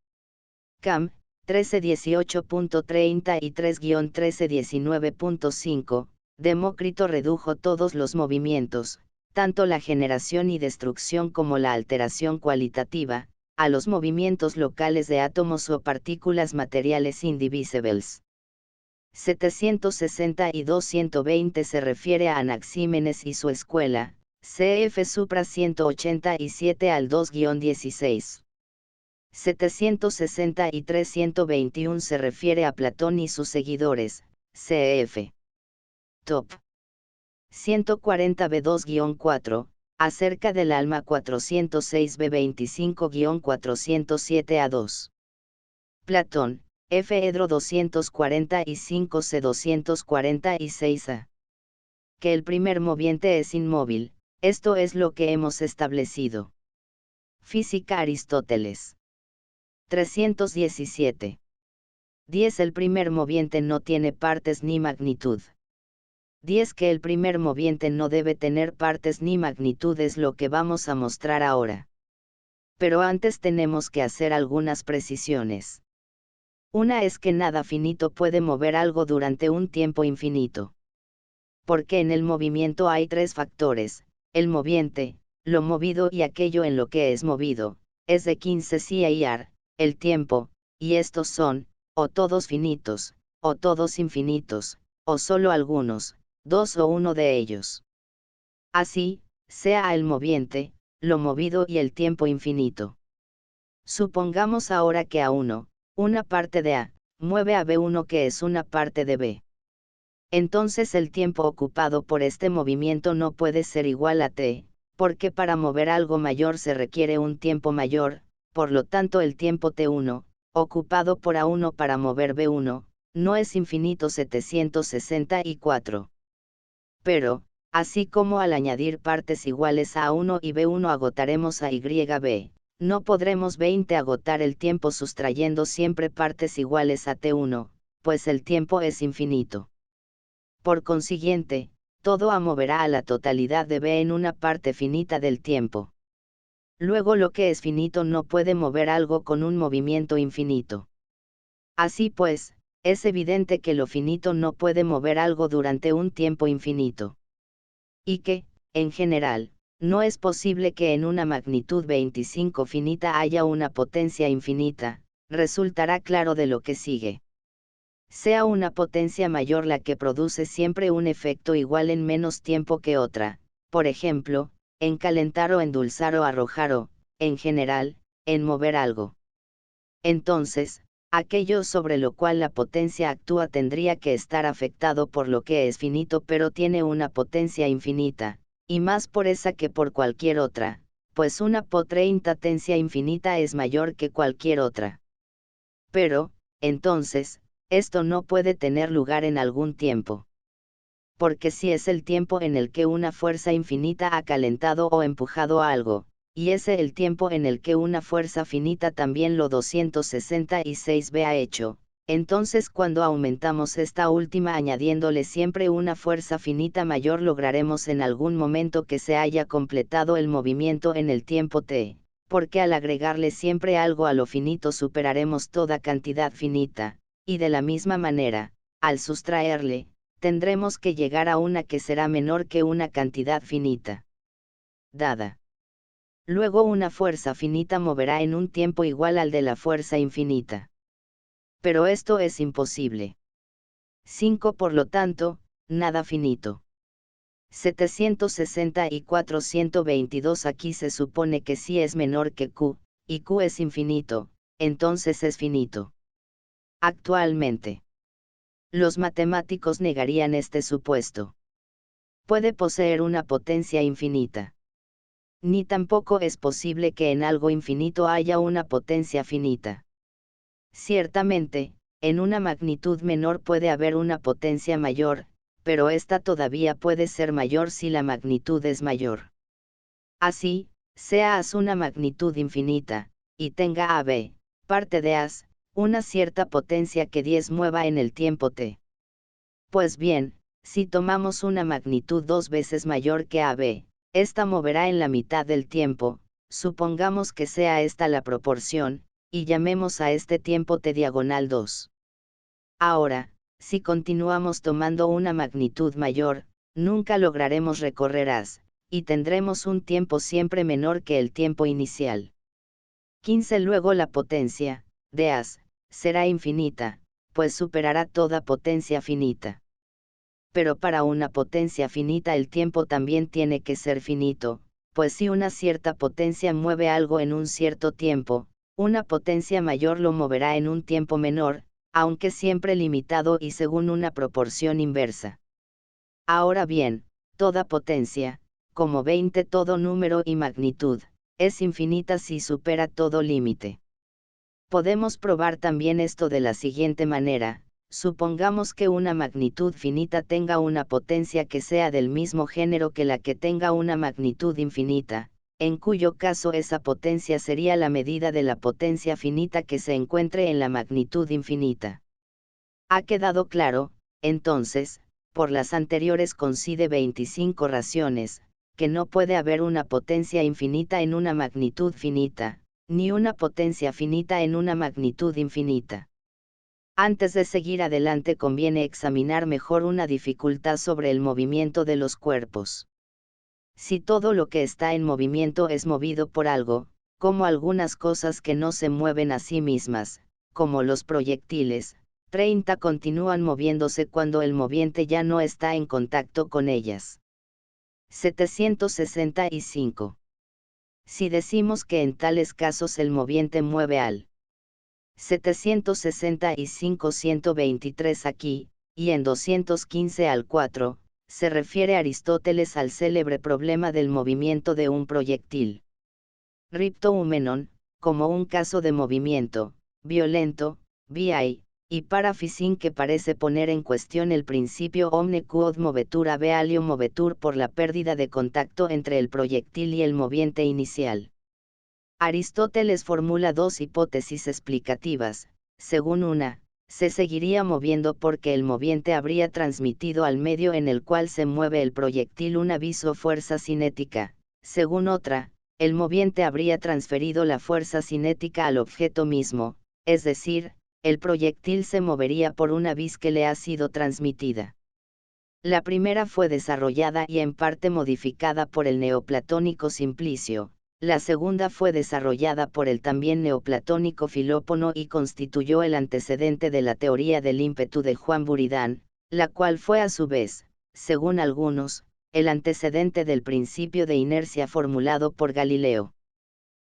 Cam. 1318.33-1319.5, Demócrito redujo todos los movimientos, tanto la generación y destrucción como la alteración cualitativa, a los movimientos locales de átomos o partículas materiales indivisibles. 762-120 se refiere a Anaxímenes y su escuela, cf. Supra 187 al 2-16. 763-121 se refiere a Platón y sus seguidores, cf. Top. 140 B2-4, acerca del alma 406 B25-407 A2. Platón, F. Edro 245 C 246 A. Que el primer moviente es inmóvil, esto es lo que hemos establecido. Física Aristóteles. 317. 10. El primer moviente no tiene partes ni magnitud. 10. Que el primer moviente no debe tener partes ni magnitud es lo que vamos a mostrar ahora. Pero antes tenemos que hacer algunas precisiones. Una es que nada finito puede mover algo durante un tiempo infinito. Porque en el movimiento hay tres factores: el moviente, lo movido y aquello en lo que es movido, es de 15 CIR, el tiempo, y estos son, o todos finitos, o todos infinitos, o solo algunos, dos o uno de ellos. Así, sea el moviente, lo movido y el tiempo infinito. Supongamos ahora que A1, una parte de A, mueve a B1 que es una parte de B. Entonces el tiempo ocupado por este movimiento no puede ser igual a t, porque para mover algo mayor se requiere un tiempo mayor, por lo tanto el tiempo t1, ocupado por A1 para mover B1, no es infinito 764. Pero, así como al añadir partes iguales a A1 y B1 agotaremos a YB, no podremos 20 agotar el tiempo sustrayendo siempre partes iguales a T1, pues el tiempo es infinito. Por consiguiente, todo A moverá a la totalidad de B en una parte finita del tiempo. Luego lo que es finito no puede mover algo con un movimiento infinito. Así pues, es evidente que lo finito no puede mover algo durante un tiempo infinito. Y que, en general, no es posible que en una magnitud 25 finita haya una potencia infinita, resultará claro de lo que sigue. Sea una potencia mayor la que produce siempre un efecto igual en menos tiempo que otra, por ejemplo, en calentar o endulzar o arrojar o, en general, en mover algo. Entonces, aquello sobre lo cual la potencia actúa tendría que estar afectado por lo que es finito pero tiene una potencia infinita, y más por esa que por cualquier otra, pues una potencia infinita es mayor que cualquier otra. Pero, entonces, esto no puede tener lugar en algún tiempo. Porque si es el tiempo en el que una fuerza infinita ha calentado o empujado a algo, y ese el tiempo en el que una fuerza finita también lo 266B ha hecho, entonces cuando aumentamos esta última añadiéndole siempre una fuerza finita mayor lograremos en algún momento que se haya completado el movimiento en el tiempo t, porque al agregarle siempre algo a lo finito superaremos toda cantidad finita, y de la misma manera, al sustraerle, tendremos que llegar a una que será menor que una cantidad finita dada. Luego una fuerza finita moverá en un tiempo igual al de la fuerza infinita. Pero esto es imposible. 5. Por lo tanto, nada finito. 764-122 Aquí se supone que si es menor que Q, y Q es infinito, entonces es finito. Actualmente, los matemáticos negarían este supuesto. Puede poseer una potencia infinita. ni tampoco es posible que en algo infinito haya una potencia finita. Ciertamente, en una magnitud menor puede haber una potencia mayor, pero esta todavía puede ser mayor si la magnitud es mayor. Así, sea A una magnitud infinita, y tenga AB, parte de A, una cierta potencia que 10 mueva en el tiempo t. Pues bien, si tomamos una magnitud 2 veces mayor que AB, esta moverá en la mitad del tiempo, supongamos que sea esta la proporción, y llamemos a este tiempo t diagonal 2. Ahora, si continuamos tomando una magnitud mayor, nunca lograremos recorrer A, y tendremos un tiempo siempre menor que el tiempo inicial. 15 Luego la potencia, de A, será infinita, pues superará toda potencia finita. Pero para una potencia finita el tiempo también tiene que ser finito, pues si una cierta potencia mueve algo en un cierto tiempo, una potencia mayor lo moverá en un tiempo menor, aunque siempre limitado y según una proporción inversa. Ahora bien, toda potencia, como 20 todo número y magnitud, es infinita si supera todo límite. Podemos probar también esto de la siguiente manera: supongamos que una magnitud finita tenga una potencia que sea del mismo género que la que tenga una magnitud infinita, en cuyo caso esa potencia sería la medida de la potencia finita que se encuentre en la magnitud infinita. ¿Ha quedado claro, entonces, por las anteriores concide 25 razones, que no puede haber una potencia infinita en una magnitud finita, ni una potencia finita en una magnitud infinita? Antes de seguir adelante conviene examinar mejor una dificultad sobre el movimiento de los cuerpos. Si todo lo que está en movimiento es movido por algo, como algunas cosas que no se mueven a sí mismas, como los proyectiles, 30 continúan moviéndose cuando el moviente ya no está en contacto con ellas. 765. Si decimos que en tales casos el moviente mueve al 765-123 aquí, y en 215 al 4, se refiere Aristóteles al célebre problema del movimiento de un proyectil. Riptoumenon, como un caso de movimiento violento, vi, y parafisin que parece poner en cuestión el principio omne quod movetur ab alio movetur por la pérdida de contacto entre el proyectil y el moviente inicial. Aristóteles formula dos hipótesis explicativas. Según una, se seguiría moviendo porque el moviente habría transmitido al medio en el cual se mueve el proyectil un aviso fuerza cinética. Según otra, el moviente habría transferido la fuerza cinética al objeto mismo, es decir, el proyectil se movería por una vis que le ha sido transmitida. La primera fue desarrollada y en parte modificada por el neoplatónico Simplicio. La segunda fue desarrollada por el también neoplatónico Filópono y constituyó el antecedente de la teoría del ímpetu de Juan Buridán, la cual fue a su vez, según algunos, el antecedente del principio de inercia formulado por Galileo.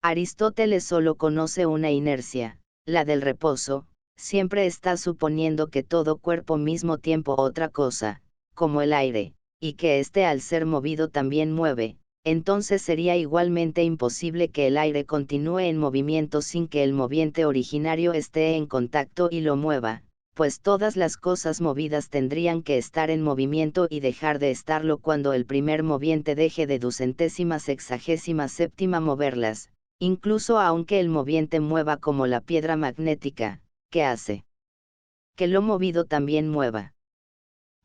Aristóteles solo conoce una inercia, la del reposo, siempre está suponiendo que todo cuerpo mismo tiempo otra cosa, como el aire, y que éste al ser movido también mueve. Entonces sería igualmente imposible que el aire continúe en movimiento sin que el moviente originario esté en contacto y lo mueva, pues todas las cosas movidas tendrían que estar en movimiento y dejar de estarlo cuando el primer moviente deje de 267 moverlas, incluso aunque el moviente mueva como la piedra magnética, ¿qué hace? Que lo movido también mueva.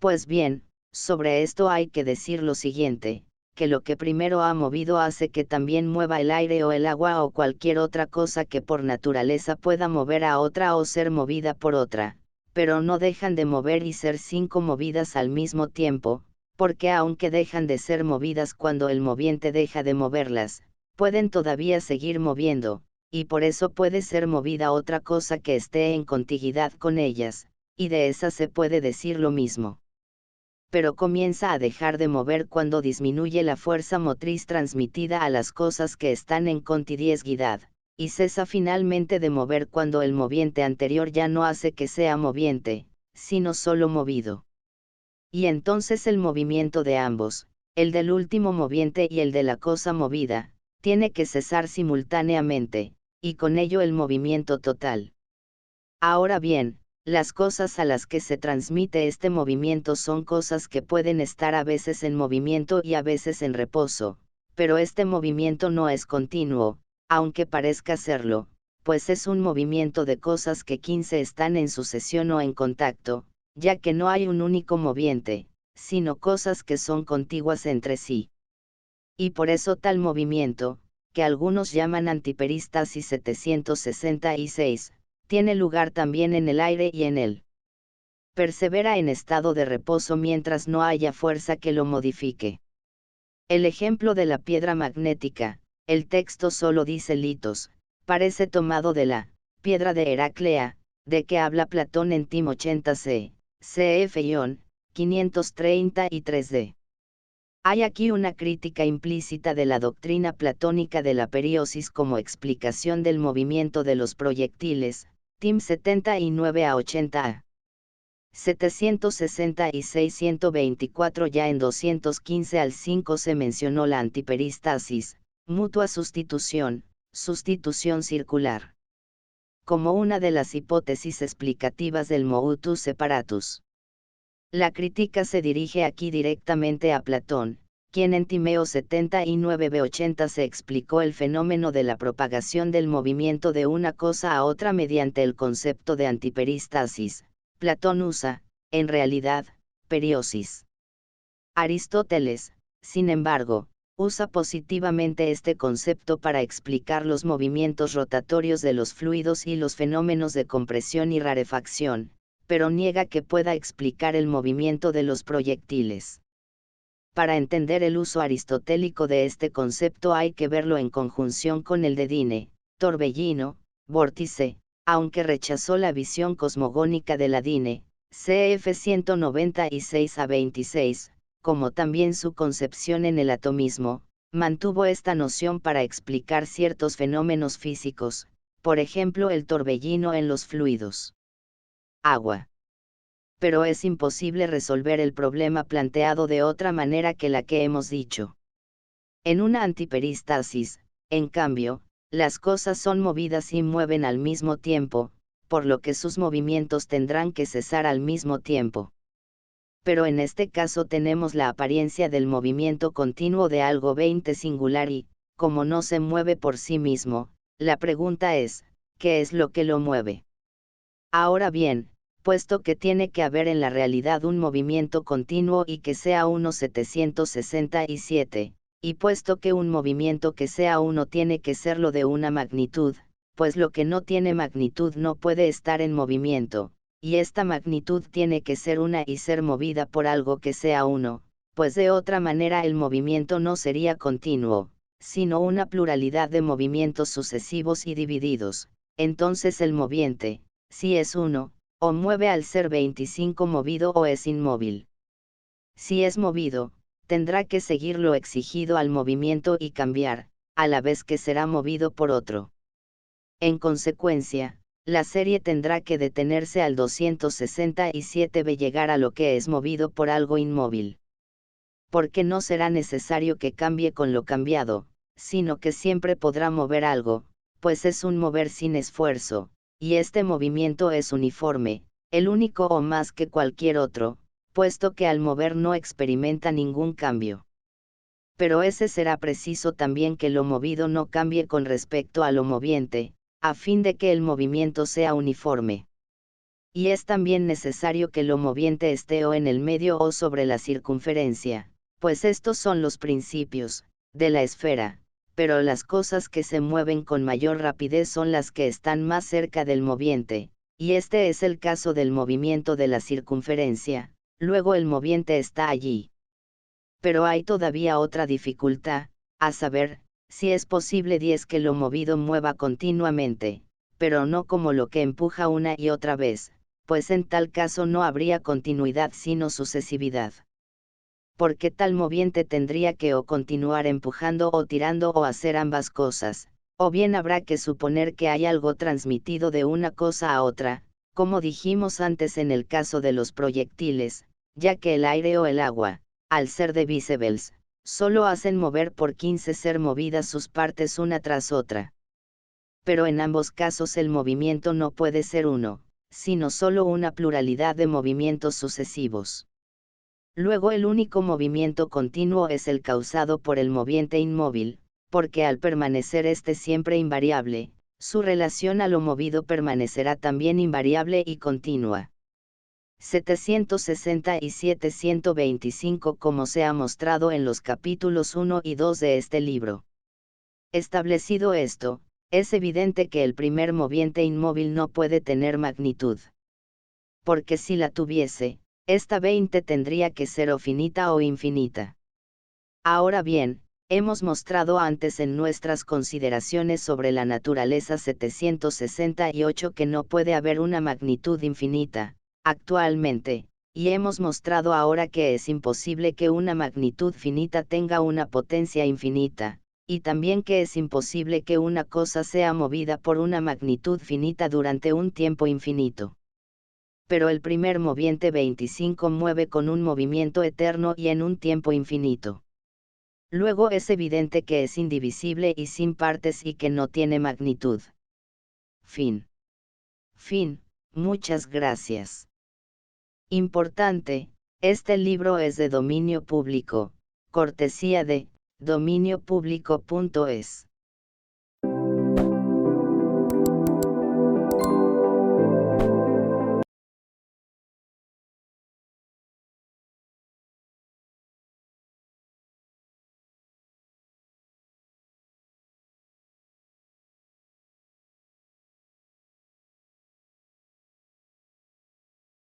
Pues bien, sobre esto hay que decir lo siguiente: que lo que primero ha movido hace que también mueva el aire o el agua o cualquier otra cosa que por naturaleza pueda mover a otra o ser movida por otra, pero no dejan de mover y ser cinco movidas al mismo tiempo, porque aunque dejan de ser movidas cuando el moviente deja de moverlas, pueden todavía seguir moviendo, y por eso puede ser movida otra cosa que esté en contiguidad con ellas, y de esa se puede decir lo mismo. Pero comienza a dejar de mover cuando disminuye la fuerza motriz transmitida a las cosas que están en contiguidad, y cesa finalmente de mover cuando el moviente anterior ya no hace que sea moviente, sino solo movido. Y entonces el movimiento de ambos, el del último moviente y el de la cosa movida, tiene que cesar simultáneamente, y con ello el movimiento total. Ahora bien, las cosas a las que se transmite este movimiento son cosas que pueden estar a veces en movimiento y a veces en reposo, pero este movimiento no es continuo, aunque parezca serlo, pues es un movimiento de cosas que 15 están en sucesión o en contacto, ya que no hay un único moviente, sino cosas que son contiguas entre sí. Y por eso tal movimiento, que algunos llaman antiperístasis 766, tiene lugar también en el aire y en él. Persevera en estado de reposo mientras no haya fuerza que lo modifique. El ejemplo de la piedra magnética, el texto solo dice litos, parece tomado de la piedra de Heraclea, de que habla Platón en Tim 80c, cf-533d. Hay aquí una crítica implícita de la doctrina platónica de la periosis como explicación del movimiento de los proyectiles, Tim 79 a 80a. 766-124. Ya en 215 al 5 se mencionó la antiperistasis, mutua sustitución, sustitución circular, como una de las hipótesis explicativas del motus separatus. La crítica se dirige aquí directamente a Platón, quien en Timeo 79b-80 se explicó el fenómeno de la propagación del movimiento de una cosa a otra mediante el concepto de antiperistasis. Platón usa, en realidad, periosis. Aristóteles, sin embargo, usa positivamente este concepto para explicar los movimientos rotatorios de los fluidos y los fenómenos de compresión y rarefacción, pero niega que pueda explicar el movimiento de los proyectiles. Para entender el uso aristotélico de este concepto hay que verlo en conjunción con el de Dine, Torbellino, Vórtice, aunque rechazó la visión cosmogónica de la Dine, cf 196 a 26, como también su concepción en el atomismo, mantuvo esta noción para explicar ciertos fenómenos físicos, por ejemplo el torbellino en los fluidos. Agua. Pero es imposible resolver el problema planteado de otra manera que la que hemos dicho. En una antiperistasis, en cambio, las cosas son movidas y mueven al mismo tiempo, por lo que sus movimientos tendrán que cesar al mismo tiempo. Pero en este caso tenemos la apariencia del movimiento continuo de algo 20 singular y, como no se mueve por sí mismo, la pregunta es, ¿qué es lo que lo mueve? Ahora bien, puesto que tiene que haber en la realidad un movimiento continuo y que sea 1,767, y puesto que un movimiento que sea uno tiene que serlo de una magnitud, pues lo que no tiene magnitud no puede estar en movimiento, y esta magnitud tiene que ser una y ser movida por algo que sea uno, pues de otra manera el movimiento no sería continuo, sino una pluralidad de movimientos sucesivos y divididos. Entonces el moviente, si es uno, o mueve al ser 25 movido o es inmóvil. Si es movido, tendrá que seguir lo exigido al movimiento y cambiar, a la vez que será movido por otro. En consecuencia, la serie tendrá que detenerse al 267b llegar a lo que es movido por algo inmóvil. Porque no será necesario que cambie con lo cambiado, sino que siempre podrá mover algo, pues es un mover sin esfuerzo, y este movimiento es uniforme, el único o más que cualquier otro, puesto que al mover no experimenta ningún cambio. Pero ese será preciso también que lo movido no cambie con respecto a lo moviente, a fin de que el movimiento sea uniforme. Y es también necesario que lo moviente esté o en el medio o sobre la circunferencia, pues estos son los principios de la esfera, pero las cosas que se mueven con mayor rapidez son las que están más cerca del moviente, y este es el caso del movimiento de la circunferencia, luego el moviente está allí. Pero hay todavía otra dificultad, a saber, si es posible 10 que lo movido mueva continuamente, pero no como lo que empuja una y otra vez, pues en tal caso no habría continuidad sino sucesividad. Porque tal moviente tendría que o continuar empujando o tirando o hacer ambas cosas, o bien habrá que suponer que hay algo transmitido de una cosa a otra, como dijimos antes en el caso de los proyectiles, ya que el aire o el agua, al ser divisibles, solo hacen mover por 15 ser movidas sus partes una tras otra. Pero en ambos casos el movimiento no puede ser uno, sino solo una pluralidad de movimientos sucesivos. Luego el único movimiento continuo es el causado por el moviente inmóvil, porque al permanecer este siempre invariable, su relación a lo movido permanecerá también invariable y continua. 767-125 como se ha mostrado en los capítulos 1 y 2 de este libro. Establecido esto, es evidente que el primer moviente inmóvil no puede tener magnitud. Porque si la tuviese, esta 20 tendría que ser o finita o infinita. Ahora bien, hemos mostrado antes en nuestras consideraciones sobre la naturaleza 768 que no puede haber una magnitud infinita, actualmente, y hemos mostrado ahora que es imposible que una magnitud finita tenga una potencia infinita, y también que es imposible que una cosa sea movida por una magnitud finita durante un tiempo infinito. Pero el primer moviente 25 mueve con un movimiento eterno y en un tiempo infinito. Luego es evidente que es indivisible y sin partes y que no tiene magnitud. Fin. Muchas gracias. Importante, este libro es de dominio público, cortesía de dominiopublico.es.